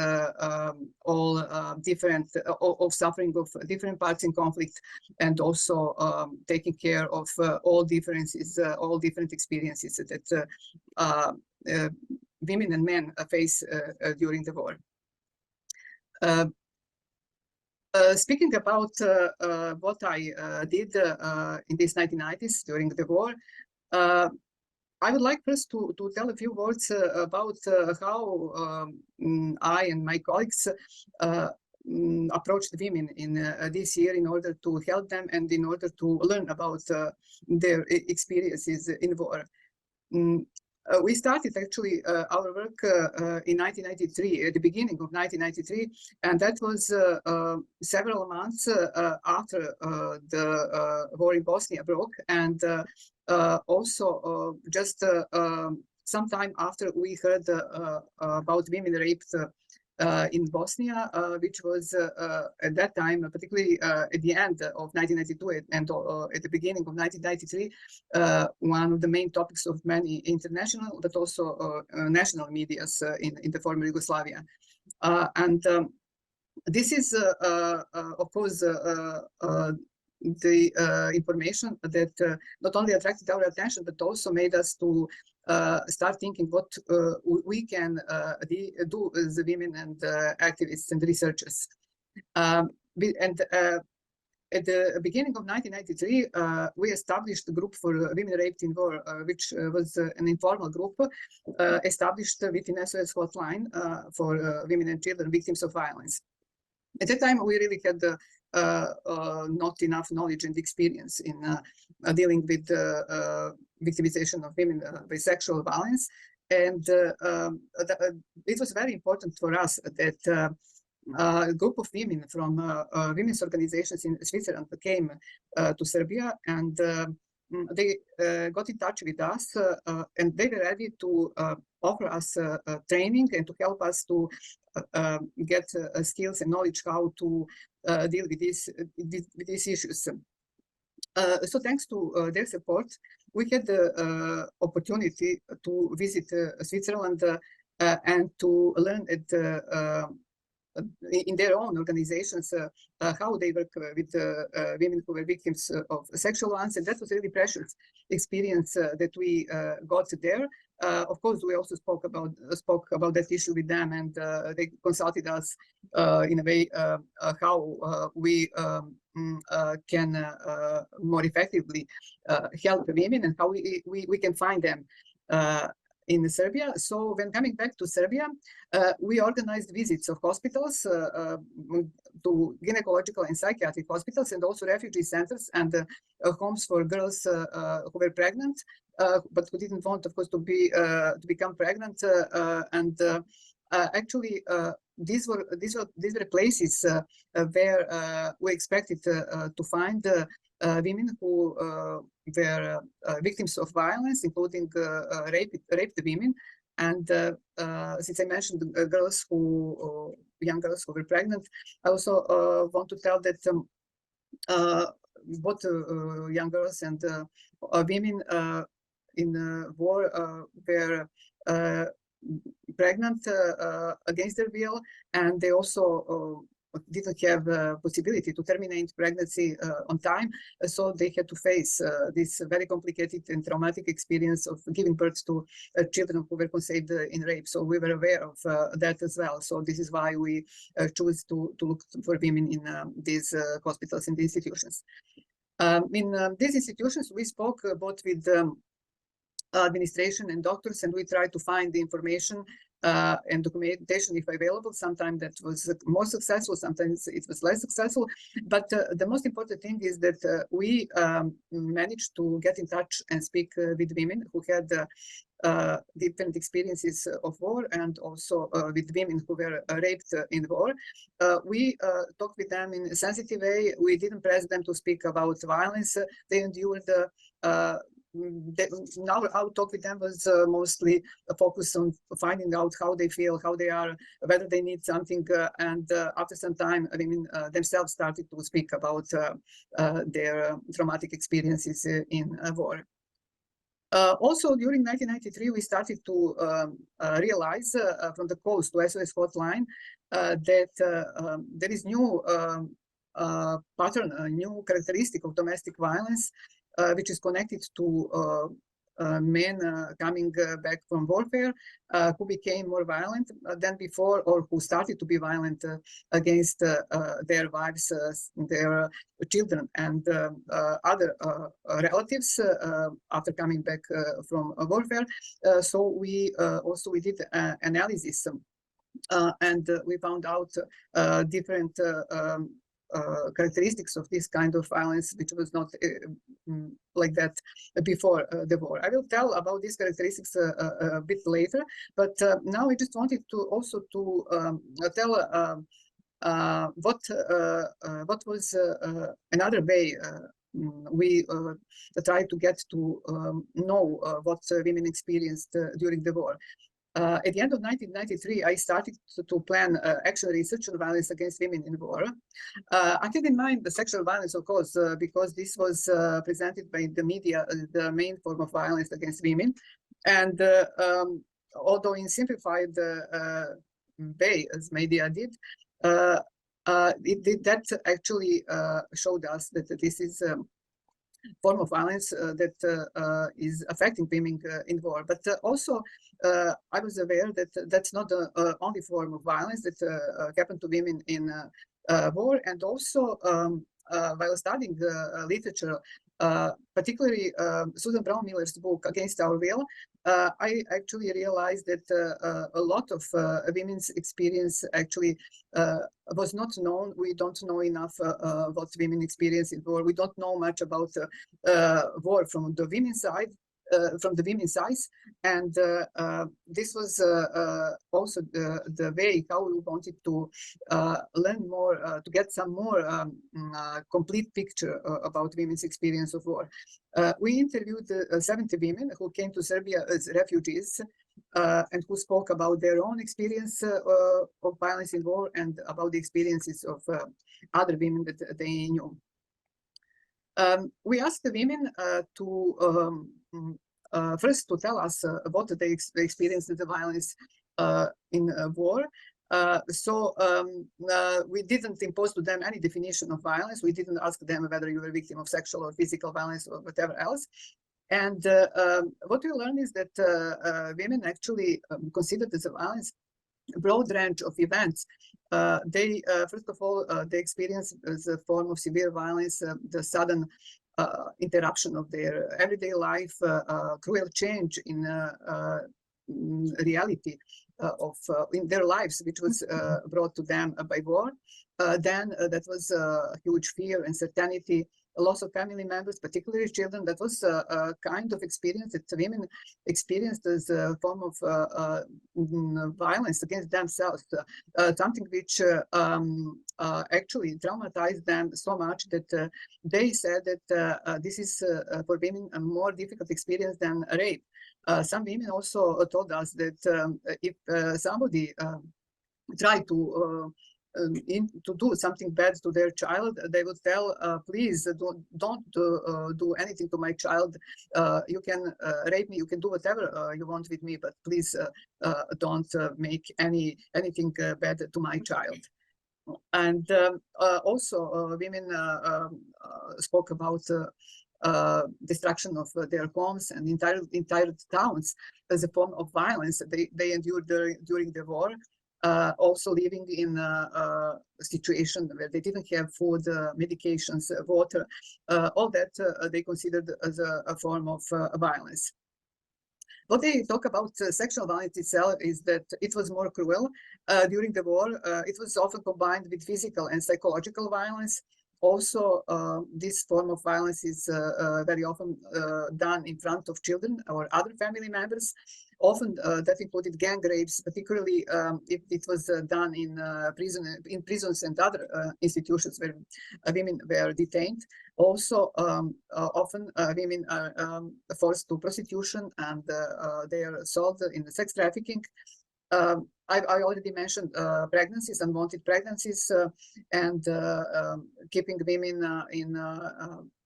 [SPEAKER 5] all different of suffering of different parts in conflict, and also taking care of all differences, all different experiences that women and men face during the war. Speaking about what I did in these 1990s during the war, I would like first to tell a few words about how I and my colleagues approached women in this year in order to help them and in order to learn about their experiences in war. We started actually our work in 1993, at the beginning of 1993, and that was several months after the war in Bosnia broke, and also just some time after we heard about women raped in Bosnia, which was at that time, particularly at the end of 1992 and at the beginning of 1993, one of the main topics of many international but also national medias in the former Yugoslavia. And this is, of course, the information that not only attracted our attention, but also made us to start thinking what we can do as women and activists and researchers. And at the beginning of 1993, we established a group for women raped in war, which was an informal group established within SOS Hotline for women and children victims of violence. At that time, we really had not enough knowledge and experience in dealing with victimization of women with sexual violence. And it was very important for us that a group of women from women's organizations in Switzerland came to Serbia, and they got in touch with us, and they were ready to offer us training and to help us to get skills and knowledge how to deal with these issues. So thanks to their support, we had the opportunity to visit Switzerland and to learn at in their own organizations how they work with women who were victims of sexual violence, and that was really precious experience that we got there. Of course, we also spoke about that issue with them, and they consulted us in a way how we can more effectively help women and how we can find them in Serbia. So when coming back to Serbia, we organized visits of hospitals to gynecological and psychiatric hospitals, and also refugee centers and homes for girls who were pregnant, but who didn't want, of course, to become pregnant. Actually, these were places where we expected to find women who were victims of violence, including raped women. And since I mentioned girls young girls who were pregnant, I also want to tell that both young girls and women in war were pregnant against their will, and they also didn't have possibility to terminate pregnancy on time, so they had to face this very complicated and traumatic experience of giving birth to children who were conceived in rape. So we were aware of that as well. So this is why we choose to look for women in these hospitals and institutions. In these institutions, we spoke both with administration and doctors, and we tried to find the information and documentation if available. Sometimes that was more successful, sometimes it was less successful. But the most important thing is that we managed to get in touch and speak with women who had different experiences of war, and also with women who were raped in war. We talked with them in a sensitive way. We didn't press them to speak about violence they endured. Now our talk with them was mostly focused on finding out how they feel, how they are, whether they need something, and after some time, women themselves started to speak about their traumatic experiences in war. Also, during 1993, we started to realize from the calls to SOS hotline that there is new pattern, a new characteristic of domestic violence, which is connected to men coming back from warfare, who became more violent than before, or who started to be violent against their wives, their children, and other relatives after coming back from warfare. So we did analysis, and we found out different characteristics of this kind of violence, which was not like that before the war. I will tell about these characteristics a bit later, but now I just wanted to also to tell what was another way we tried to get to know what women experienced during the war. At the end of 1993, I started to plan actual research on violence against women in war. I had in mind the sexual violence, of course, because this was presented by the media as the main form of violence against women. And although in simplified way, as media did, that actually showed us that this is form of violence that is affecting women in war. But also, I was aware that that's not the only form of violence that happened to women in war. And also, while studying literature, particularly Susan Brown Miller's book, Against Our Will, I actually realized that a lot of women's experience actually was not known. We don't know enough what women experience in war. We don't know much about war from the women's side. And this was also the way how we wanted to learn more, to get some more complete picture about women's experience of war. We interviewed 70 women who came to Serbia as refugees and who spoke about their own experience of violence in war and about the experiences of other women that they knew. We asked the women to first to tell us what they experienced the violence in war, We didn't impose to them any definition of violence. We didn't ask them whether you were a victim of sexual or physical violence or whatever else. And what we learned is that women actually considered as a violence a broad range of events. They, first of all, they experience as a form of severe violence the sudden interruption of their everyday life, cruel change in reality in their lives, which was brought to them by war. Then that was huge fear, uncertainty, a loss of family members, particularly children. That was a kind of experience that women experienced as a form of violence against themselves, something which actually traumatized them so much that they said that this is for women a more difficult experience than rape. Some women also told us that if somebody tried to do something bad to their child, they would tell, please don't do anything to my child. You can rape me, you can do whatever you want with me, but please don't make anything bad to my child. And also women spoke about destruction of their homes and entire towns as a form of violence they endured during the war. Also living in a situation where they didn't have food, medications, water, all that they considered as a form of violence. What they talk about sexual violence itself is that it was more cruel during the war. It was often combined with physical and psychological violence. Also, this form of violence is very often done in front of children or other family members. Often that included gang rapes, particularly if it was done in prisons and other institutions where women were detained. Also, often women are forced to prostitution and they are sold in sex trafficking. I already mentioned pregnancies, unwanted pregnancies, and keeping women in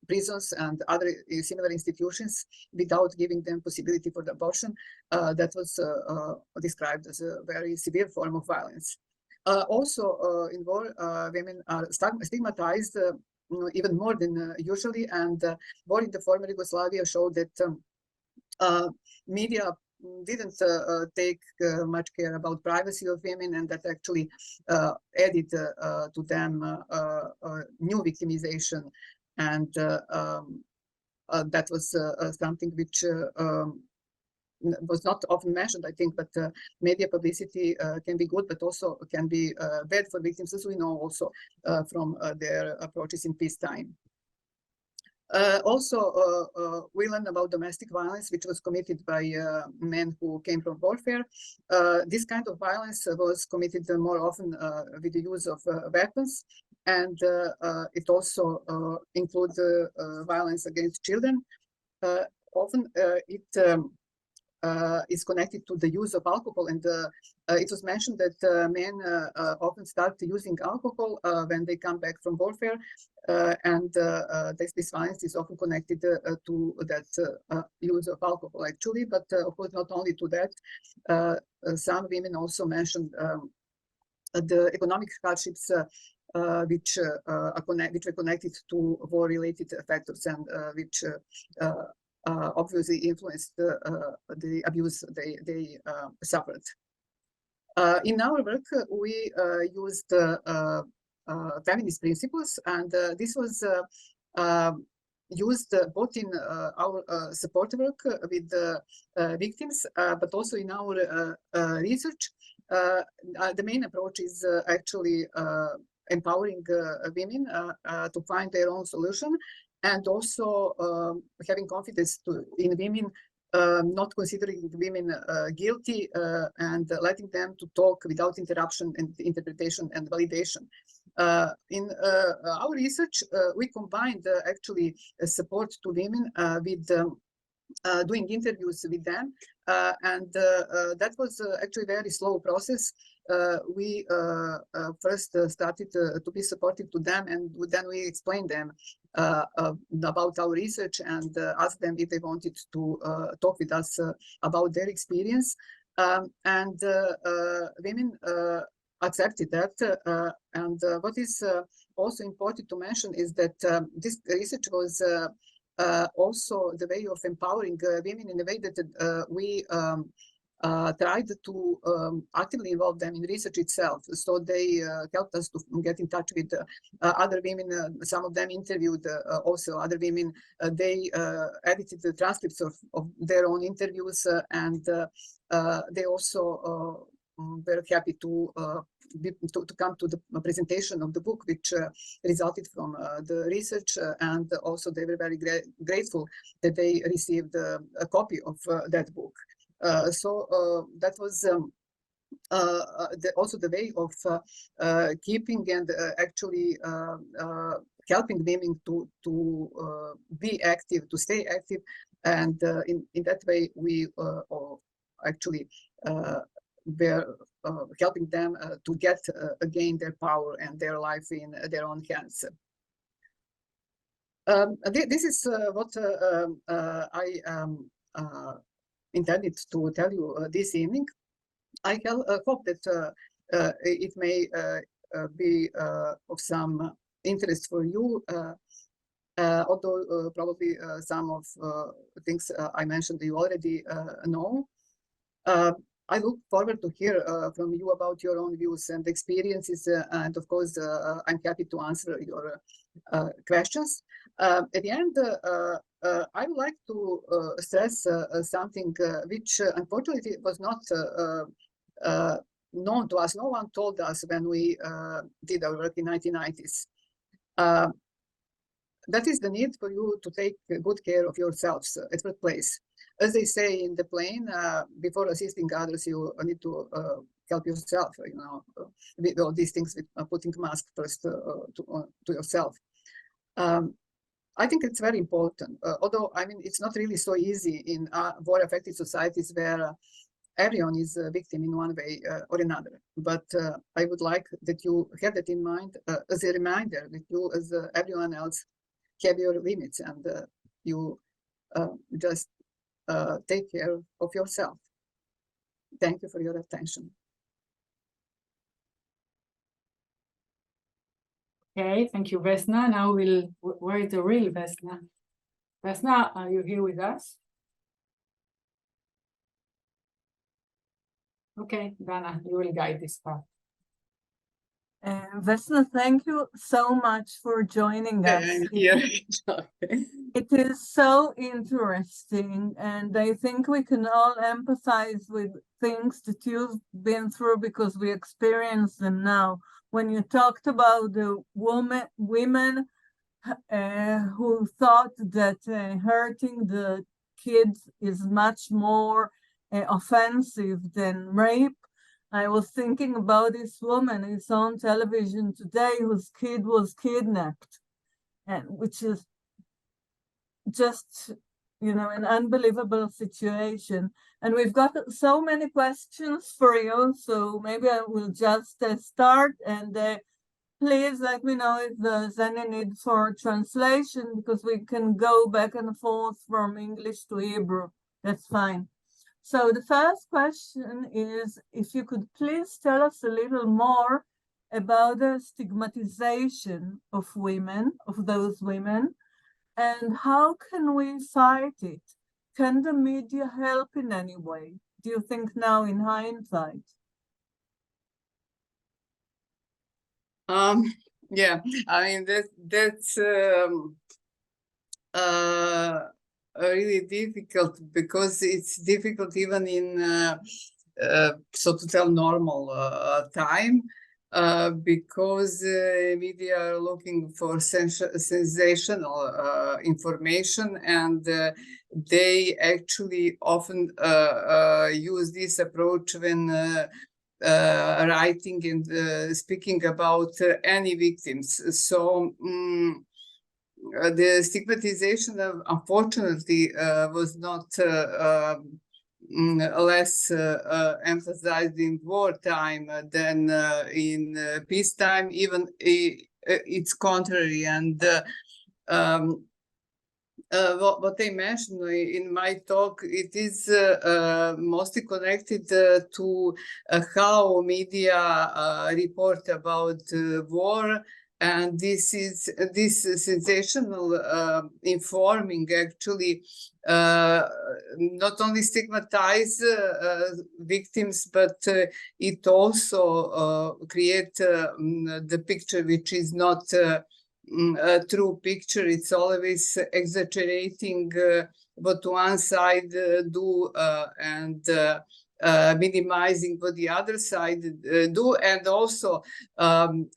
[SPEAKER 5] prisons and other similar institutions without giving them possibility for the abortion. That was described as a very severe form of violence. Also, in war, women are stigmatized even more than usually, and war in the former Yugoslavia showed that media didn't take much care about privacy of women, and that actually added to them new victimization. And that was something which was not often mentioned, I think, but media publicity can be good, but also can be bad for victims, as we know also from their approaches in peacetime. Also, we learned about domestic violence, which was committed by men who came from warfare. This kind of violence was committed more often with the use of weapons, and it also includes violence against children. Often it is connected to the use of alcohol, and it was mentioned that men often start using alcohol when they come back from warfare, and this violence is often connected to that use of alcohol, actually, but of course not only to that. Some women also mentioned the economic hardships which were connected to war-related factors, and which obviously influenced the abuse they suffered. In our work, we used feminist principles, and this was used both in our support work with victims, but also in our research. The main approach is actually empowering women to find their own solution, and also having confidence in women, not considering women guilty, and letting them to talk without interruption and interpretation and validation. In our research, we combined actually support to women with doing interviews with them, and that was actually a very slow process. We first started to be supportive to them, and then we explained them about our research and asked them if they wanted to talk with us about their experience. And women accepted that. And what is also important to mention is that this research was also the way of empowering women in a way that we tried to actively involve them in research itself. So they helped us to get in touch with other women. Some of them interviewed also other women. They edited the transcripts of their own interviews, and they also were happy to come to the presentation of the book, which resulted from the research, and also they were very grateful that they received a copy of that book. So that was also the way of keeping and actually helping women to be active, to stay active, and in that way we actually were helping them to get again their power and their life in their own hands. This is what I intended to tell you this evening. I hope that it may be of some interest for you, although probably some of things I mentioned you already know. I look forward to hear from you about your own views and experiences, and of course I'm happy to answer your questions. At the end, I would like to stress something which unfortunately was not known to us. No one told us when we did our work in 1990s. That is the need for you to take good care of yourselves at first place. As they say in the plane, before assisting others, you need to help yourself, you know, with all these things, with putting mask first to yourself. I think it's very important, although, I mean, it's not really so easy in war-affected societies where everyone is a victim in one way or another. But I would like that you have that in mind as a reminder that you, as everyone else, have your limits, and you just take care of yourself. Thank you for your attention.
[SPEAKER 1] Okay, thank you, Vesna. Now where is the real Vesna? Vesna, are you here with us? Okay, Dana, you will guide this part.
[SPEAKER 4] Vesna, thank you so much for joining us. It is so interesting, and I think we can all empathize with things that you've been through because we experience them now. When you talked about the women who thought that hurting the kids is much more offensive than rape, I was thinking about this woman who's on television today whose kid was kidnapped, and which is just, you know, an unbelievable situation. And we've got so many questions for you, so maybe I will just start, and please let me know if there's any need for translation, because we can go back and forth from English to Hebrew. That's fine. So the first question is, if you could please tell us a little more about the stigmatization of women, of those women, and how can we fight it? Can the media help in any way? Do you think now in hindsight?
[SPEAKER 5] Yeah, I mean, that's really difficult, because it's difficult even in, so to tell, normal time, because media are looking for sensational information, and they actually often use this approach when writing and speaking about any victims. So the stigmatization, unfortunately, was not less emphasized in wartime than in peacetime. Even it's contrary, and what I mentioned in my talk, it is mostly connected to how media report about war, and this sensational informing actually not only stigmatize victims, but it also create the picture which is not a true picture. It's always exaggerating what one side do and minimizing what the other side do, and also when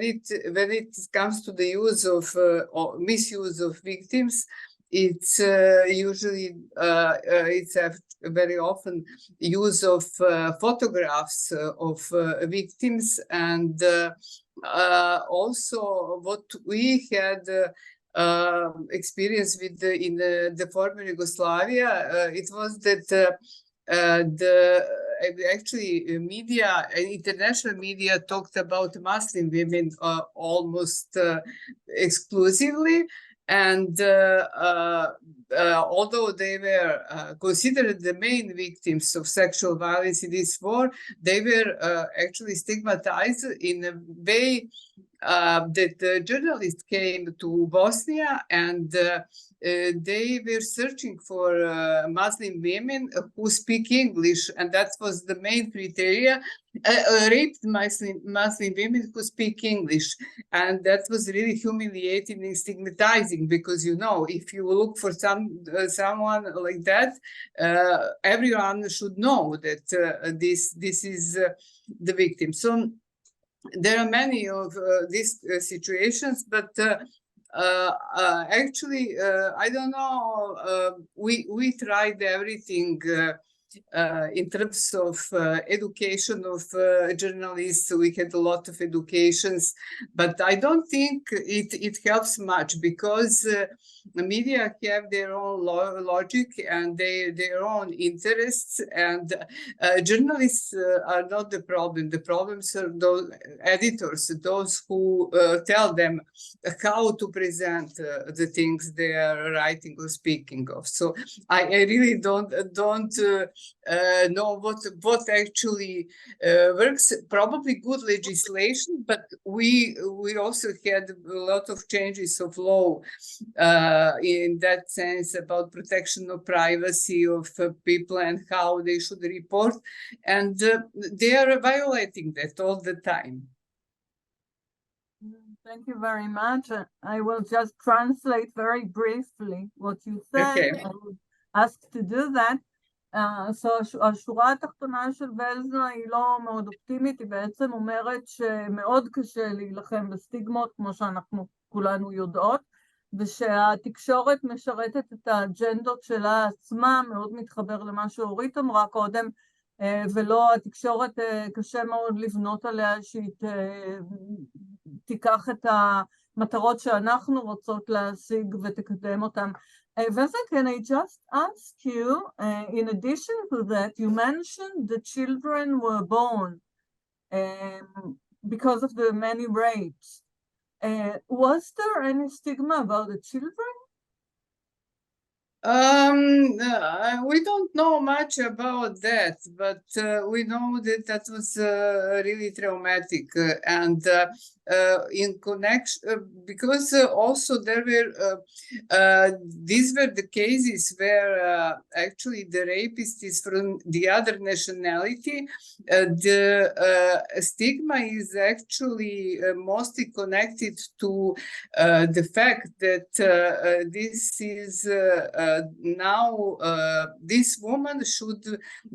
[SPEAKER 5] it comes to the use of or misuse of victims, it's usually it's very often use of photographs of victims, and also what we had experience with in the former Yugoslavia, it was that actually media, international media talked about Muslim women almost exclusively, and although they were considered the main victims of sexual violence in this war, they were actually stigmatized in a way that the journalists came to Bosnia, and they were searching for Muslim women who speak English, and that was the main criteria. Raped Muslim women who speak English, and that was really humiliating and stigmatizing, because you know, if you look for someone like that, everyone should know that this is the victim. So there are many of these situations, but actually, I don't know. We tried everything in terms of education of journalists. We had a lot of educations, but I don't think it helps much, because the media have their own logic and their own interests, and journalists are not the problem. The problems are those editors, those who tell them how to present the things they are writing or speaking of. So I really don't know what actually works. Probably good legislation, but we also had a lot of changes of law in that sense about protection of privacy of people and how they should report, and they are violating that all the time.
[SPEAKER 4] Thank you very much. I will just translate very briefly what you said.
[SPEAKER 5] Okay.
[SPEAKER 4] I would ask to do that. השורה התחתונה של ולזנה היא לא מאוד אופטימית, היא בעצם אומרת שמאוד קשה להילחם בסטיגמות, כמו שאנחנו כולנו יודעות, ושהתקשורת משרתת את האג'נדות שלה עצמה, מאוד מתחבר למה שאורית אמרה קודם, ולא, התקשורת קשה מאוד לבנות עליה שהיא תיקח את המטרות שאנחנו רוצות להשיג ותקדם אותן. Vesa, can I just ask you, in addition to that, you mentioned the children were born because of the many rapes. Was there any stigma about the children?
[SPEAKER 5] We don't know much about that, but we know that that was really traumatic, and in connection, because also there were these were the cases where actually the rapist is from the other nationality. The stigma is actually mostly connected to the fact that this is now this woman should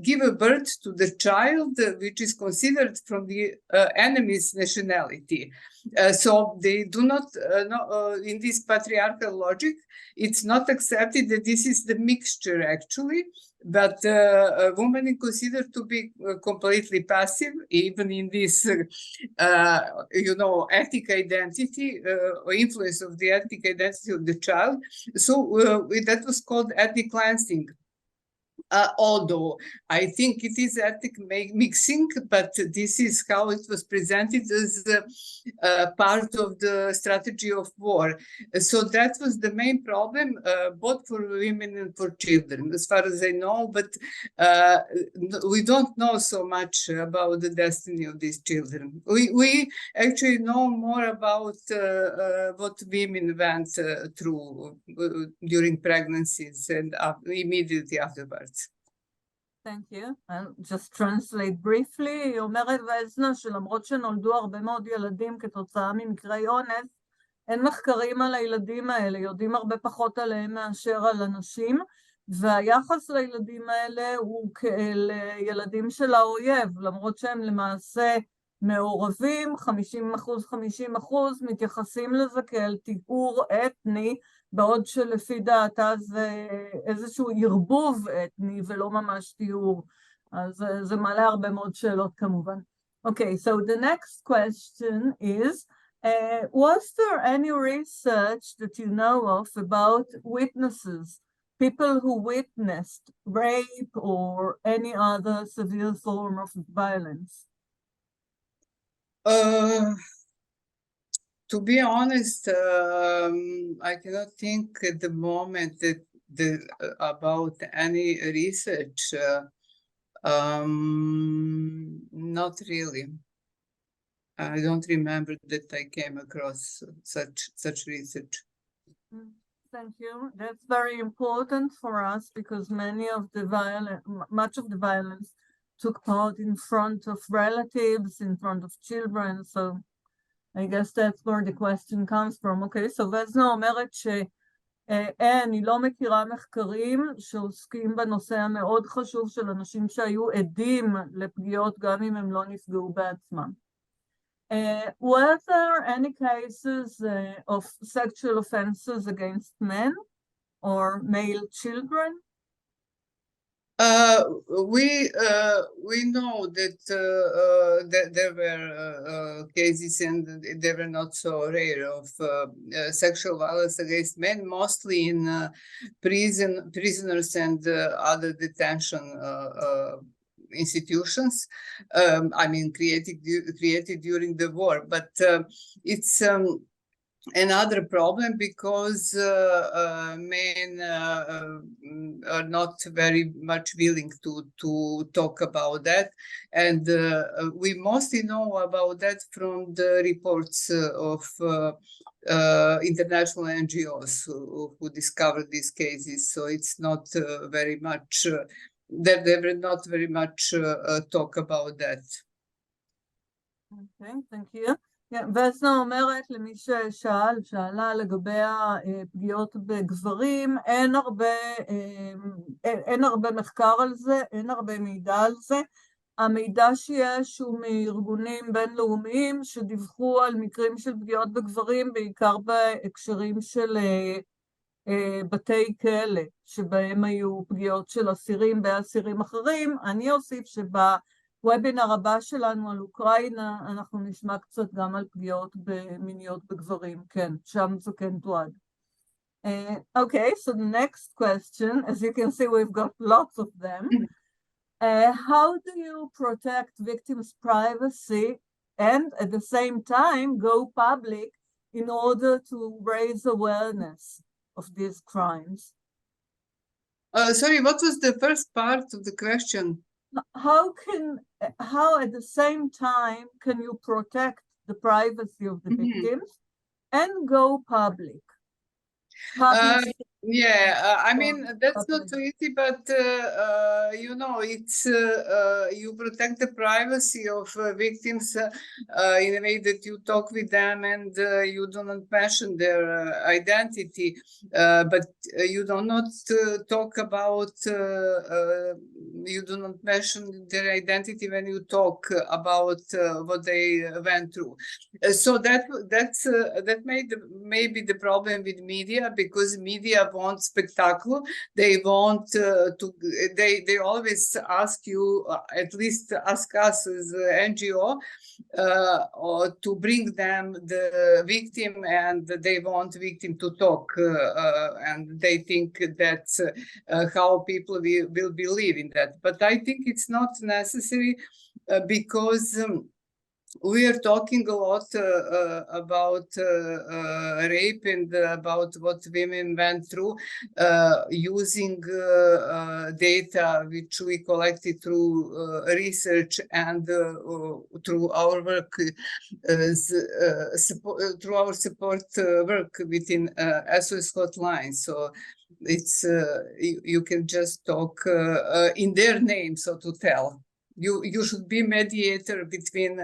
[SPEAKER 5] give a birth to the child which is considered from the enemy's nationality. So they do not in this patriarchal logic, it's not accepted that this is the mixture actually, but a woman is considered to be completely passive, even in this ethnic identity or influence of the ethnic identity of the child. So that was called ethnic cleansing. Although I think it is ethic mixing, but this is how it was presented as part of the strategy of war. So that was the main problem, both for women and for children, as far as I know, but we don't know so much about the destiny of these children. We actually know more about what women went through during pregnancies and immediately afterwards.
[SPEAKER 4] Thank you. I'll just translate briefly. היא אומרת וזנה שלמרות שנולדו הרבה מאוד ילדים כתוצאה ממקרי אונס, אין מחקרים על הילדים האלה, יודעים הרבה פחות עליהם מאשר על אנשים, והיחס לילדים האלה הוא כאל ילדים של האויב, למרות שהם למעשה מעורבים, 50%, מתייחסים לזה כאל טיהור אתני, בעוד שלפי דעתה זה איזשהו ערבוב אתני ולא ממש טיהור. אז זה מעלה הרבה מאוד שאלות כמובן. Okay, so the next question is, was there any research that you know of about witnesses, people who witnessed rape or any other severe form of violence?
[SPEAKER 5] To be honest, I cannot think at the moment about any research. Not really. I don't remember that I came across such research.
[SPEAKER 4] Thank you. That's very important for us because much of the violence took part in front of relatives, in front of children, so I guess that's where the question comes from. Okay, so וזנה אומרת היא לא מכירה מחקרים שעוסקים בנושא המאוד חשוב של אנשים שהיו עדים לפגיעות גם אם הם לא נפגעו בעצמם. Were there any cases of sexual offenses against men or male children?
[SPEAKER 5] We know that there were cases, and they were not so rare, of sexual violence against men, mostly in prisoners and other detention institutions. I mean, created during the war, but it's another problem because men are not very much willing to talk about that, and we mostly know about that from the reports of international NGOs who discovered these cases. So it's not very much, there were not very much talk about that.
[SPEAKER 4] Okay, thank you. וזנה אומרת למי שאלה לגבי הפגיעות בגברים, אין הרבה מחקר על זה, אין הרבה מידע על זה. המידע שיש הוא מארגונים בינלאומיים שדיווחו על מקרים של פגיעות בגברים, בעיקר בהקשרים של בתי כלא, שבהם היו פגיעות של אסירים באסירים אחרים. אני אוסיף וובינר הבא שלנו על אוקראינה, אנחנו נשמע קצת גם על פגיעות מיניות בגברים, כן, שם זה כן תועד. Okay, so the next question, as you can see, we've got lots of them. How do you protect victims' privacy and at the same time go public in order to raise awareness of these crimes?
[SPEAKER 5] Sorry, what was the first part of the question?
[SPEAKER 4] How at the same time can you protect the privacy of the victims and go public?
[SPEAKER 5] I mean, that's not so easy, but you know, it's you protect the privacy of victims in a way that you talk with them and you do not mention their identity, but you do not talk about, you do not mention their identity when you talk about what they went through. So that made maybe the problem with media, because media want spectacle. They want they always ask you, at least ask us as an NGO, or to bring them the victim, and they want victim to talk, and they think that's how people will believe in that. But I think it's not necessary, because we are talking a lot about rape and about what women went through, using data which we collected through research and through our work, through our support work within SOS hotline. So it's you can just talk in their name, so to tell. You should be mediator between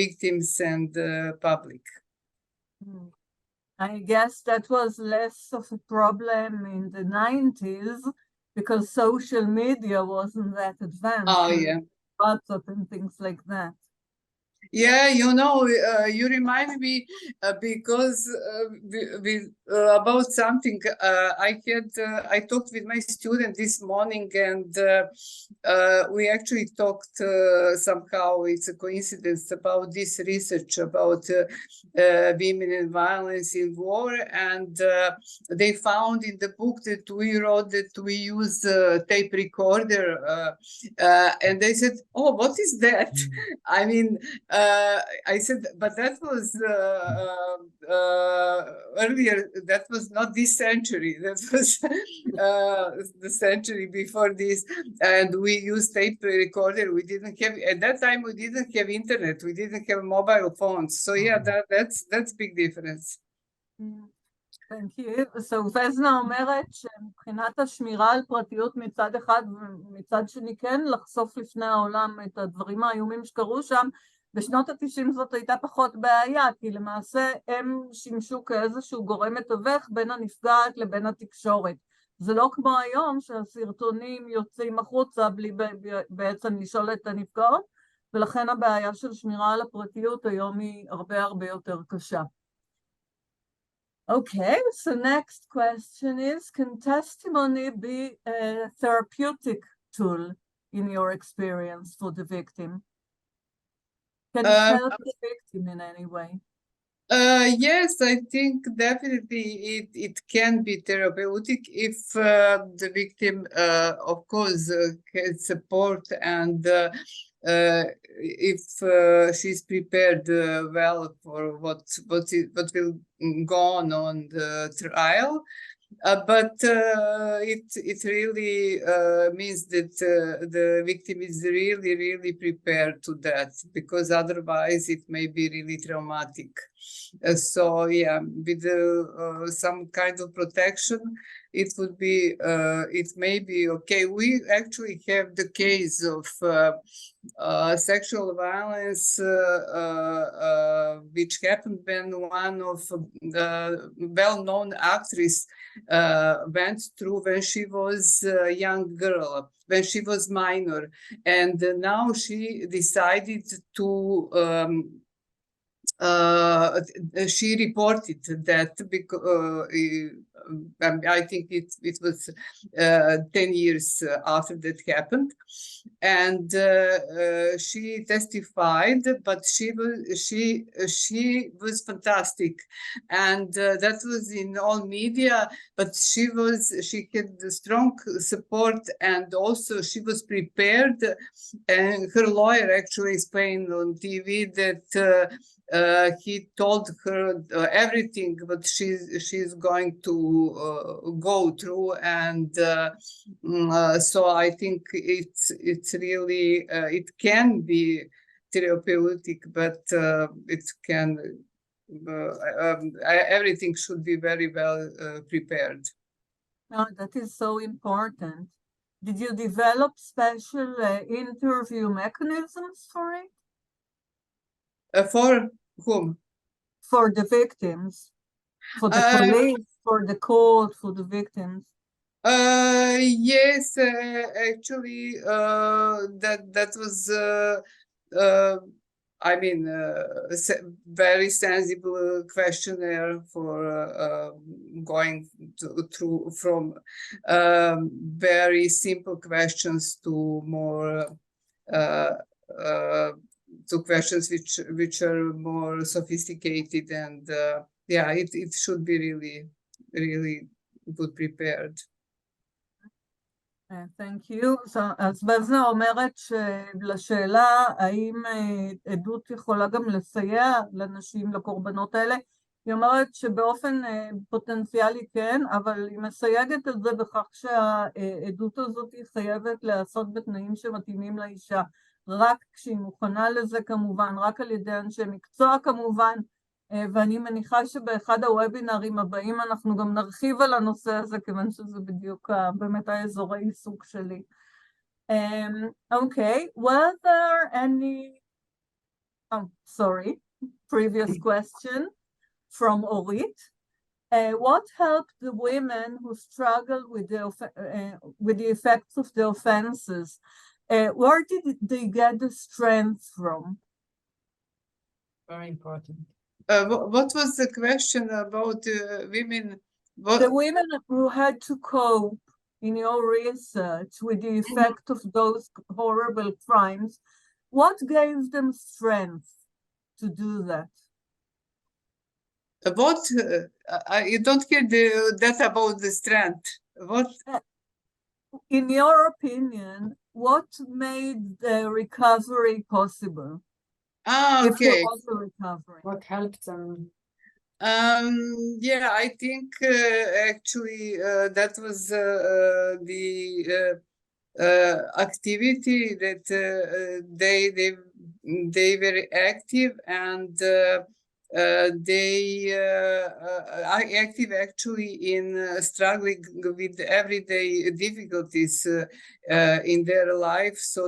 [SPEAKER 5] victims and public.
[SPEAKER 4] I guess that was less of a problem in the 90s because social media wasn't that advanced.
[SPEAKER 5] Oh, yeah.
[SPEAKER 4] WhatsApp and things like that.
[SPEAKER 5] Yeah, you know, you remind me because about something I talked with my student this morning, and we actually talked somehow, it's a coincidence, about this research about women and violence in war, and they found in the book that we wrote that we use tape recorder, and they said, oh, what is that? I mean, I said, but that was earlier, that was not this century, that was the century before this, and we used tape recorder. We didn't have, at that time, we didn't have internet, we didn't have mobile phones. So yeah, that's big difference.
[SPEAKER 4] Thank you. So וזנה אומרת שמבחינת השמירה על פרטיות מצד אחד ומצד שני כן לחשוף לפני העולם את הדברים האיומים שקרו שם, בשנות ה-90 זאת הייתה פחות בעיה, כי למעשה הם שימשו כאיזשהו גורם מתווך בין הנפגעת לבין התקשורת. זה לא כמו היום שהסרטונים יוצאים החוצה בלי בעצם לשאול את הנפגעות, ולכן הבעיה של שמירה על הפרטיות היום היא הרבה יותר קשה. Okay, so next question is, can testimony be a therapeutic tool in your experience for the victim? Can it help the victim in any way?
[SPEAKER 5] Yes, I think definitely it can be therapeutic if the victim, of course, can support, and if she's prepared well for what will go on the trial. But it really means that the victim is really prepared to that, because otherwise it may be really traumatic. So yeah, with some kind of protection, it would be, it may be okay. We actually have the case of sexual violence which happened when one of the well-known actress went through when she was a young girl, when she was minor, and now she decided to she reported that because I think it was 10 years after that happened, and she testified, but she was fantastic, and that was in all media. But she had strong support, and also she was prepared, and her lawyer actually explained on TV that he told her everything what she's going to go through, and so I think it's really it can be therapeutic, but it can everything should be very well prepared.
[SPEAKER 4] Oh, that is so important. Did you develop special interview mechanisms for it?
[SPEAKER 5] For whom?
[SPEAKER 4] For the victims, for the police, for the court, for the victims.
[SPEAKER 5] I mean, very sensible questionnaire for going through from very simple questions to more to questions which are more sophisticated, and yeah, it should be really good prepared.
[SPEAKER 4] Thank you. אז בזנה אומרת שלשאלה האם עדות יכולה גם לסייע לנשים, לקורבנות האלה, היא אומרת שבאופן פוטנציאלי כן, אבל היא מסייגת את זה בכך שהעדות הזאת היא חייבת להיעשות בתנאים שמתאימים לאישה, רק כשהיא מוכנה לזה כמובן, רק על ידי אנשי מקצוע כמובן, ואני מניחה שבאחד הוובינרים הבאים אנחנו גם נרחיב על הנושא הזה, כיוון שזה בדיוק באמת האזורי עיסוק שלי. Okay, were there any, previous question from Orit. What helped the women who struggle with the effects of the offenses? Where did they get the strength from?
[SPEAKER 1] Very important.
[SPEAKER 5] What was the question about women?
[SPEAKER 4] The women who had to cope in your research with the effect of those horrible crimes, what gave them strength to do that?
[SPEAKER 5] What? You don't hear that about the strength. What?
[SPEAKER 4] In your opinion, what made the recovery possible?
[SPEAKER 5] Okay.
[SPEAKER 4] If there was a recovery.
[SPEAKER 1] What helped them?
[SPEAKER 5] Yeah, I think actually that was the activity that they were active, and they are active actually in struggling with everyday difficulties in their life. So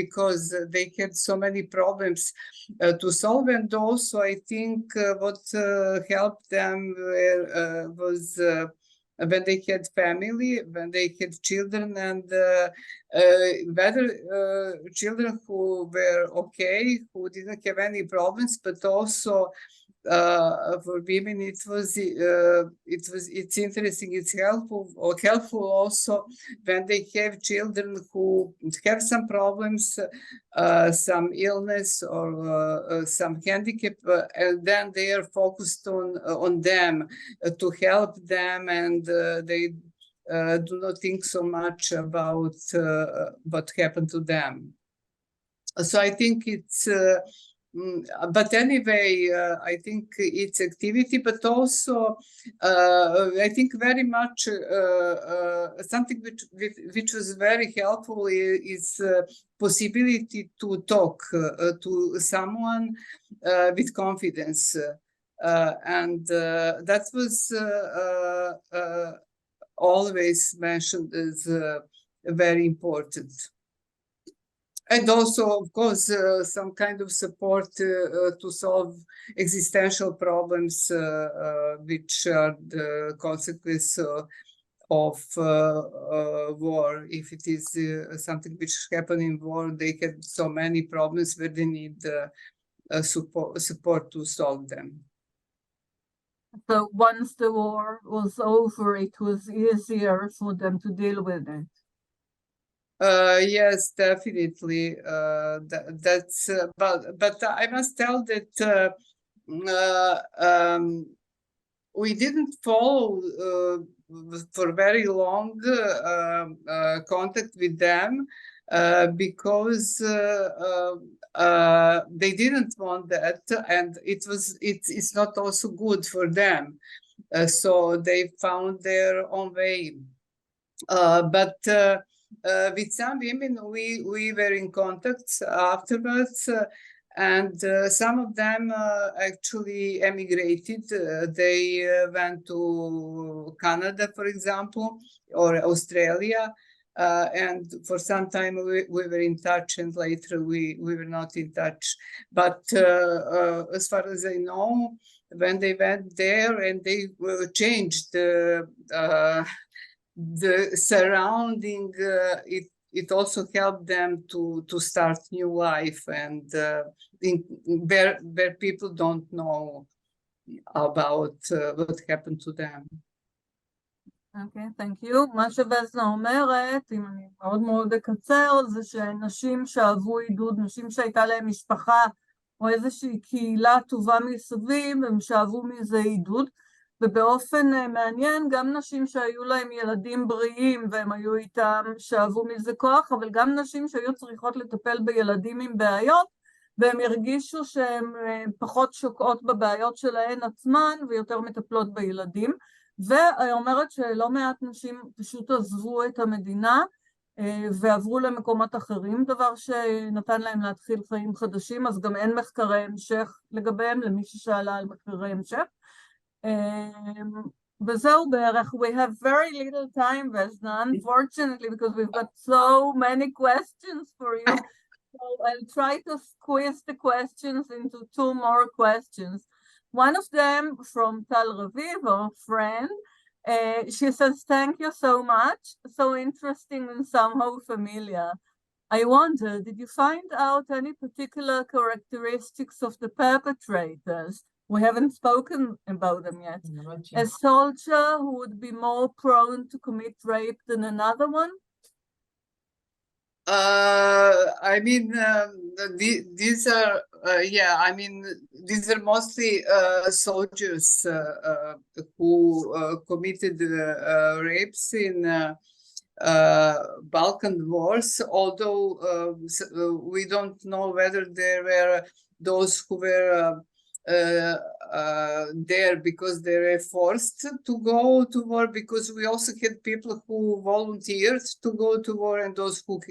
[SPEAKER 5] because they had so many problems to solve, and also I think what helped them was when they had family, when they had children, and whether children who were okay, who didn't have any problems, but also for women it's interesting, it's helpful also when they have children who have some problems, some illness or some handicap, and then they are focused on them to help them, and they do not think so much about what happened to them. So I think it's but anyway, I think it's activity, but also I think very much something which was very helpful is possibility to talk to someone with confidence, and that was always mentioned as very important. And also, of course, some kind of support to solve existential problems, which are the consequence of war. If it is something which happened in war, they have so many problems where they need support to solve them.
[SPEAKER 4] So once the war was over, it was easier for them to deal with it.
[SPEAKER 5] Yes, definitely. That's but I must tell that we didn't follow for very long contact with them because they didn't want that, and it's not also good for them. So they found their own way. But with some women, we were in contact afterwards, and some of them actually emigrated. They went to Canada, for example, or Australia, and for some time we were in touch, and later we were not in touch. But as far as I know, when they went there and they changed the surrounding, it also helped them to start new life, and where people don't know about what happened to them.
[SPEAKER 4] אוקיי, thank you. מה שבזנה אומרת, אם אני מאוד מאוד אקצר, זה שנשים שאהבו עידוד, נשים שהייתה להם משפחה או איזושהי קהילה טובה מסביב, הם שאהבו מזה עידוד, ובאופן מעניין גם נשים שהיו להם ילדים בריאים והם היו איתם שאהבו מזה כוח, אבל גם נשים שהיו צריכות לטפל בילדים עם בעיות, והם הרגישו שהן פחות שוקעות בבעיות שלהן עצמן ויותר מטפלות בילדים. והיא אומרת שלא מעט נשים פשוט עזבו את המדינה ועברו למקומות אחרים, דבר שנתן להם להתחיל חיים חדשים, אז גם אין מחקרי המשך לגביהם, למי ששאלה על מחקרי המשך. וזהו בערך. We have very little time, Vesna, unfortunately, because we've got so many questions for you. So I'll try to squeeze the questions into 2 more questions. One of them from Tal Raviv, our friend, she says, thank you so much, so interesting and somehow familiar. I wonder, did you find out any particular characteristics of the perpetrators? We haven't spoken about them yet. A soldier who would be more prone to commit rape than another one?
[SPEAKER 5] I mean, these are, I mean, these are mostly soldiers who committed rapes in Balkan wars, although we don't know whether there were those who were there because they were forced to go to war, because we also had people who volunteered to go to war and those who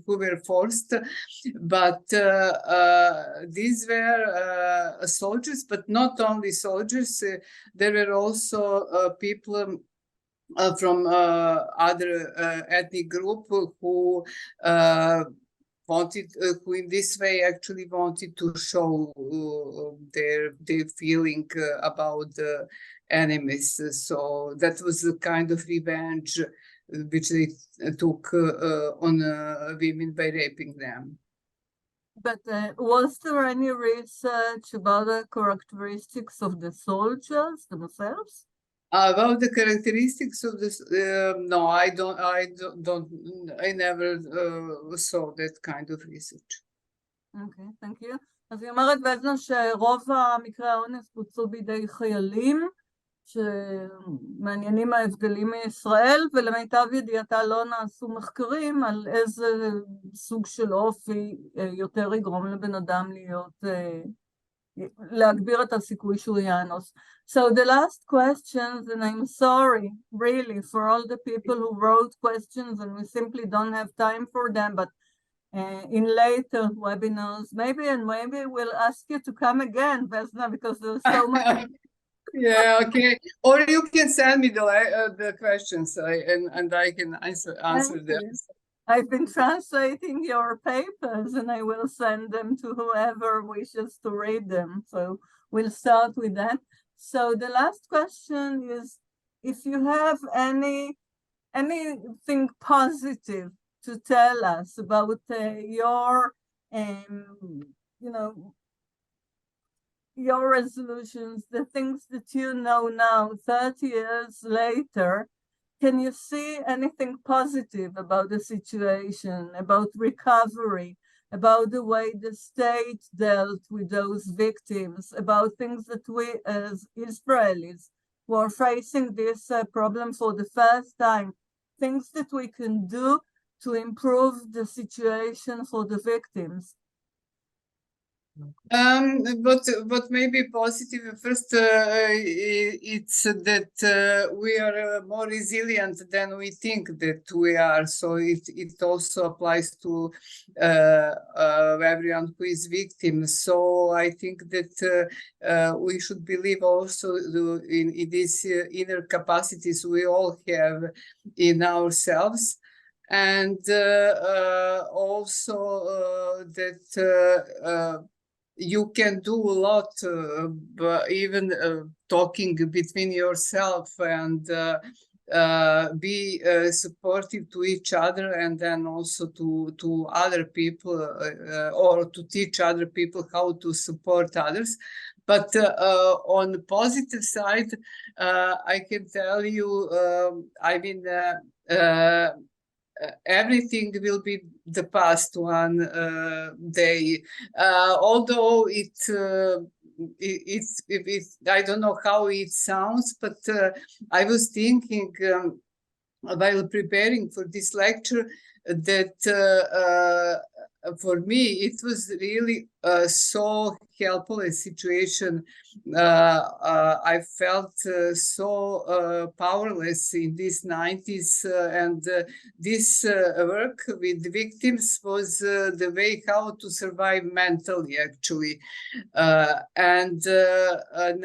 [SPEAKER 5] were forced. But these were soldiers, but not only soldiers. There were also people from other ethnic group who wanted, who in this way actually wanted to show their feeling about the enemies. So that was a kind of revenge which they took on women by raping them.
[SPEAKER 4] But was there any research about the characteristics of the soldiers themselves?
[SPEAKER 5] About the characteristics of this, no, I never saw that kind of research.
[SPEAKER 4] Okay, thank you. אז היא אומרת בעצם שרוב המקרי האונס בוצעו בידי חיילים, שמעניינים ההבדלים מישראל, ולמיטב ידיעתה לא נעשו מחקרים על איזה סוג של אופי יותר יגרום לבן אדם להיות, להגביר את הסיכוי שהוא יאנוס. So the last questions, and I'm sorry really for all the people who wrote questions and we simply don't have time for them, but in later webinars maybe we'll ask you to come again, Vesna, because there's so much.
[SPEAKER 5] Yeah, okay. Or you can send me the questions and I can answer them.
[SPEAKER 4] I've been translating your papers and I will send them to whoever wishes to read them. So we'll start with that. So the last question is, if you have anything positive to tell us about your, your resolutions, the things that you know now, 30 years later, can you see anything positive about the situation, about recovery, about the way the state dealt with those victims, about things that we as Israelis who are facing this problem for the first time, things that we can do to improve the situation for the victims?
[SPEAKER 5] What may be positive, first, it's that we are more resilient than we think that we are. So it also applies to everyone who is victim. So I think that we should believe also in these inner capacities we all have in ourselves. And also that you can do a lot, even talking between yourself and be supportive to each other, and then also to other people, or to teach other people how to support others. But on the positive side, I can tell you, I mean, everything will be the past one day. Although it's I don't know how it sounds, but I was thinking while preparing for this lecture that for me it was really so helpless situation. I felt so powerless in these 90s, and this work with victims was the way how to survive mentally, actually. And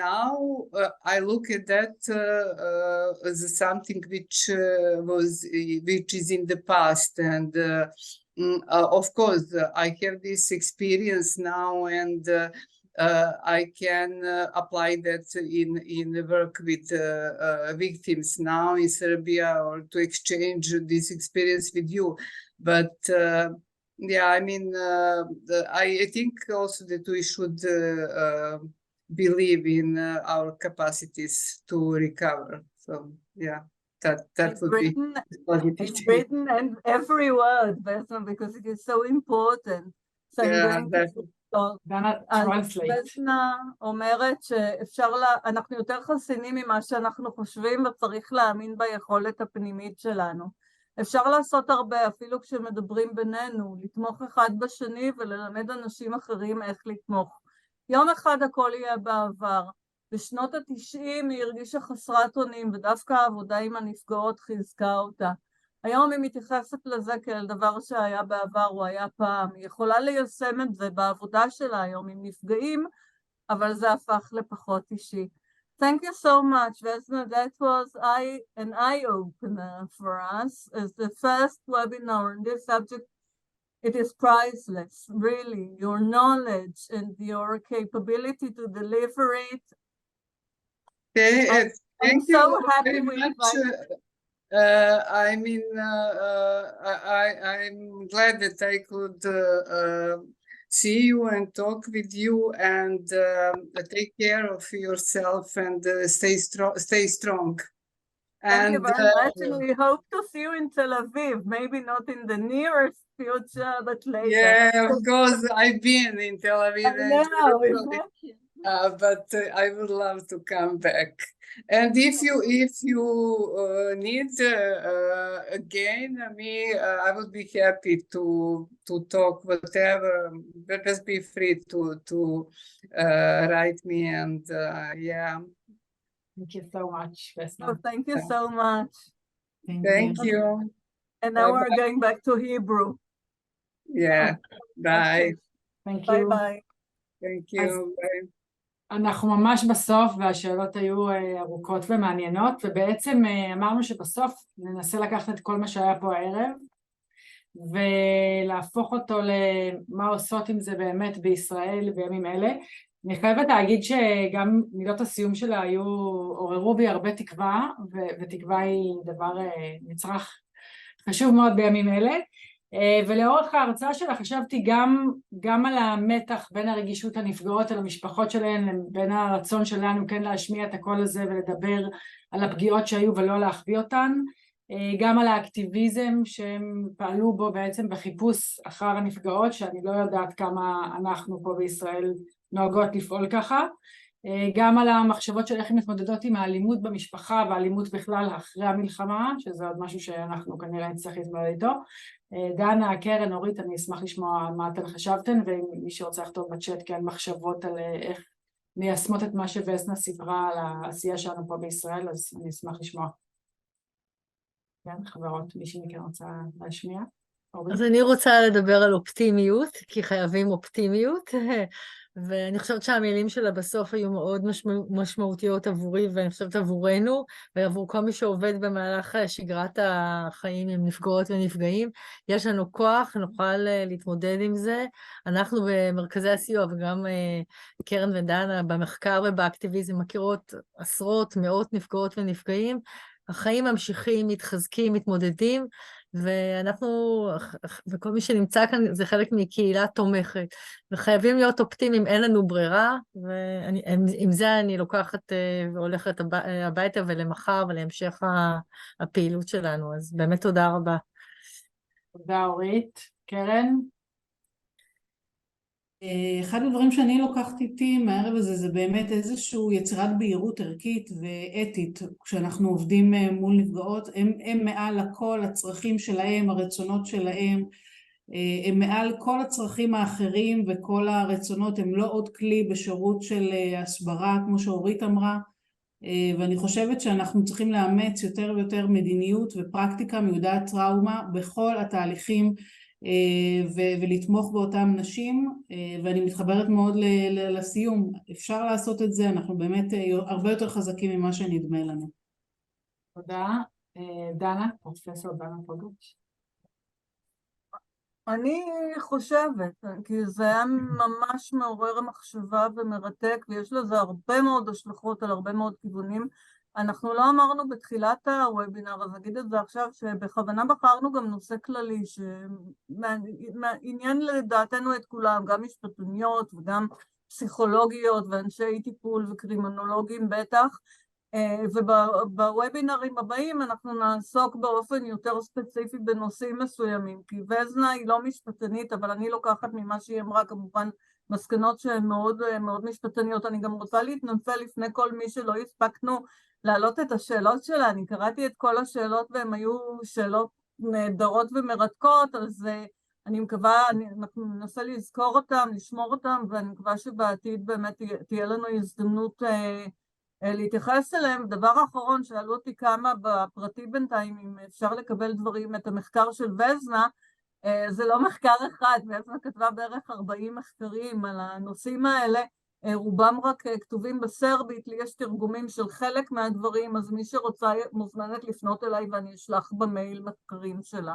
[SPEAKER 5] now I look at that as something which is in the past, and of course I have this experience now, and I can apply that in the work with victims now in Serbia, or to exchange this experience with you. But yeah, I mean, I think also that we should believe in our capacities to recover. So yeah, that would be positive.
[SPEAKER 4] It's written and every word, Besma, because it is so important. So
[SPEAKER 5] Yeah,
[SPEAKER 4] I'm going to בסנה אומרת שאפשר אנחנו יותר חסינים ממה שאנחנו חושבים, וצריך להאמין ביכולת הפנימית שלנו. אפשר לעשות הרבה, אפילו כשמדברים בינינו, לתמוך אחד בשני וללמד אנשים אחרים איך לתמוך. יום אחד הכל יהיה בעבר. בשנות ה-90 היא הרגישה חסרת אונים, ודווקא העבודה עם הנפגעות חיזקה אותה. היום היא מתייחסת לזה כאל דבר שהיה בעבר, הוא היה פעם. היא יכולה ליישם את זה בעבודה שלה היום עם נפגעים, אבל זה הפך לפחות אישי. Thank you so much, Vesna. That was an eye-opener for us as the first webinar on this subject. It is priceless, really. Your knowledge and your capability to deliver it. I'm so happy we invited you.
[SPEAKER 5] I mean, I'm glad that I could see you and talk with you, and take care of yourself, and stay strong.
[SPEAKER 4] Thank you very much, and we hope to see you in Tel Aviv, maybe not in the nearest future, but later.
[SPEAKER 5] Yeah, of course, I've been in Tel Aviv. But I would love to come back. And if you need again me, I would be happy to talk whatever. Just be free to write me, and yeah.
[SPEAKER 1] Thank you so much, Vesna.
[SPEAKER 4] Oh, thank you so much.
[SPEAKER 5] Thank you.
[SPEAKER 4] And now we're going back to Hebrew.
[SPEAKER 5] Yeah. Bye.
[SPEAKER 1] Thank you.
[SPEAKER 4] Bye bye.
[SPEAKER 5] Thank you. Bye.
[SPEAKER 1] אנחנו ממש בסוף, והשאלות היו ארוכות ומעניינות, ובעצם אמרנו שבסוף ננסה לקחת את כל מה שהיה פה הערב, ולהפוך אותו למה עושות עם זה באמת בישראל בימים אלה. אני חייבת להגיד שגם מילות הסיום שלה עוררו בי הרבה תקווה, ותקווה היא דבר מצרך חשוב מאוד בימים אלה. ולאורך ההרצאה שלה חשבתי גם על המתח בין הרגישות הנפגעות על המשפחות שלהן, בין הרצון שלנו כן להשמיע את הקול הזה ולדבר על הפגיעות שהיו ולא להחביא אותן, גם על האקטיביזם שהם פעלו בו בעצם בחיפוש אחר הנפגעות, שאני לא יודעת כמה אנחנו פה בישראל נוהגות לפעול ככה, גם על המחשבות של איך הן מתמודדות עם האלימות במשפחה והאלימות בכלל אחרי המלחמה, שזה עוד משהו שאנחנו כנראה נצטרך להתמודד איתו. דנה, קרן, אורית, אני אשמח לשמוע מה אתן חשבתן, ומי שרוצה לכתוב בצ'אט כן מחשבות על איך מיישמות את מה שווסנה סיפרה על העשייה שלנו פה בישראל, אז אני אשמח לשמוע. כן, חברות, מישהי מכן רוצה להשמיע?
[SPEAKER 2] אז אני רוצה לדבר על אופטימיות, כי חייבים אופטימיות, ואני חושבת שהמילים שלה בסוף היו מאוד משמעותיות עבורי, ואני חושבת עבורנו, ועבור כל מי שעובד במהלך שגרת החיים עם נפגעות ונפגעים. יש לנו כוח, נוכל להתמודד עם זה. אנחנו במרכזי הסיוע, וגם קרן ודנה במחקר ובאקטיביזם מכירות עשרות, מאות נפגעות ונפגעים, החיים ממשיכים, מתחזקים, מתמודדים, ואנחנו, וכל מי שנמצא כאן, זה חלק מקהילה תומכת, וחייבים להיות אופטימיים, אין לנו ברירה, ועם זה אני לוקחת והולכת הביתה ולמחר ולהמשך הפעילות שלנו, אז באמת תודה רבה.
[SPEAKER 1] תודה אורית. קרן?
[SPEAKER 3] אחד הדברים שאני לוקחת איתי מהערב הזה זה באמת איזושהי יצירת בהירות ערכית ואתית כשאנחנו עובדים מול נפגעות. הם מעל הכל, הצרכים שלהם, הרצונות שלהם, הם מעל כל הצרכים האחרים, וכל הרצונות הם לא עוד כלי בשירות של הסברה כמו שאורית אמרה, ואני חושבת שאנחנו צריכים לאמץ יותר ויותר מדיניות ופרקטיקה מיודעת טראומה בכל התהליכים ולתמוך באותם נשים, ואני מתחברת מאוד לסיום. אפשר לעשות את זה, אנחנו באמת הרבה יותר חזקים ממה שנדמה לנו.
[SPEAKER 1] תודה. דנה, פרופסור דנה פוגש.
[SPEAKER 4] אני חושבת, כי זה היה ממש מעורר מחשבה ומרתק, ויש לזה הרבה מאוד השלכות על הרבה מאוד כיוונים. אנחנו לא אמרנו בתחילת הוובינר, אז אגיד את זה עכשיו, שבכוונה בחרנו גם נושא כללי, שמעניין לדעתנו את כולם, גם משפטניות וגם פסיכולוגיות ואנשי טיפול וקרימינולוגים בטח, ובוובינרים הבאים אנחנו נעסוק באופן יותר ספציפי בנושאים מסוימים, כי וזנה היא לא משפטנית, אבל אני לוקחת ממה שהיא אמרה כמובן מסקנות שהן מאוד מאוד משפטניות. אני גם רוצה להתנצל לפני כל מי שלא הספקנו להעלות את השאלות שלה, אני קראתי את כל השאלות והן היו שאלות נהדרות ומרתקות, אז אני מקווה, אנחנו ננסה לזכור אותם, לשמור אותם, ואני מקווה שבעתיד באמת תהיה לנו הזדמנות להתייחס אליהם. דבר האחרון, שאלו אותי כמה בפרטי בינתיים, אם אפשר לקבל דברים, את המחקר של וזנה, זה לא מחקר אחד, וזנה כתבה בערך 40 מחקרים על הנושאים האלה, רובם רק כתובים בסרבית, לי יש תרגומים של חלק מהדברים, אז מי שרוצה מוזמנת לפנות אליי ואני אשלח במייל מחקרים שלה.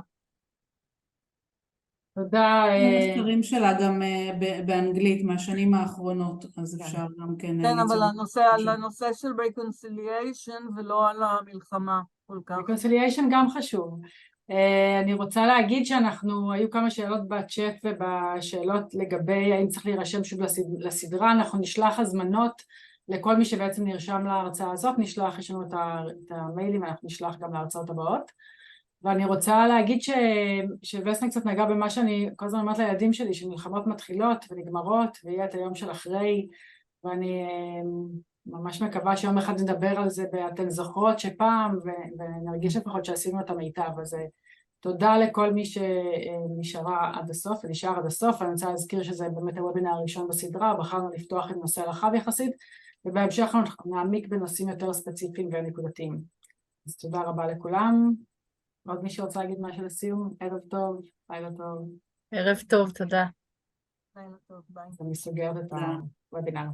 [SPEAKER 1] תודה.
[SPEAKER 3] המחקרים שלה גם באנגלית מהשנים האחרונות, אז אפשר גם כן...
[SPEAKER 4] כן, אבל על הנושא של reconciliation ולא על המלחמה כל כך.
[SPEAKER 1] reconciliation גם חשוב. אני רוצה להגיד שאנחנו, היו כמה שאלות בצ'אט ובשאלות לגבי האם צריך להירשם שוב לסדרה. אנחנו נשלח הזמנות לכל מי שבעצם נרשם להרצאה הזאת, נשלח, יש לנו את המיילים, אנחנו נשלח גם להרצאות הבאות. ואני רוצה להגיד שווסנה קצת נגע במה שאני כל הזמן אומרת לילדים שלי, שמלחמות מתחילות ונגמרות, ויהיה את היום של אחרי, ואני ממש מקווה שיום אחד נדבר על זה, ואתן זוכרות שפעם, ונרגיש לפחות שעשינו את המיטב. אז תודה לכל מי שנשארה עד הסוף, ונשאר עד הסוף. אני רוצה להזכיר שזה באמת הוובינר הראשון בסדרה, בחרנו לפתוח עם נושא רחב יחסית, ובהמשך אנחנו נעמיק בנושאים יותר ספציפיים ונקודתיים. אז תודה רבה לכולם. עוד מי שרוצה להגיד משהו לסיום? ערב טוב, לילה טוב.
[SPEAKER 2] ערב טוב, תודה.
[SPEAKER 4] לילה טוב, ביי.
[SPEAKER 1] אני סוגרת את הוובינר.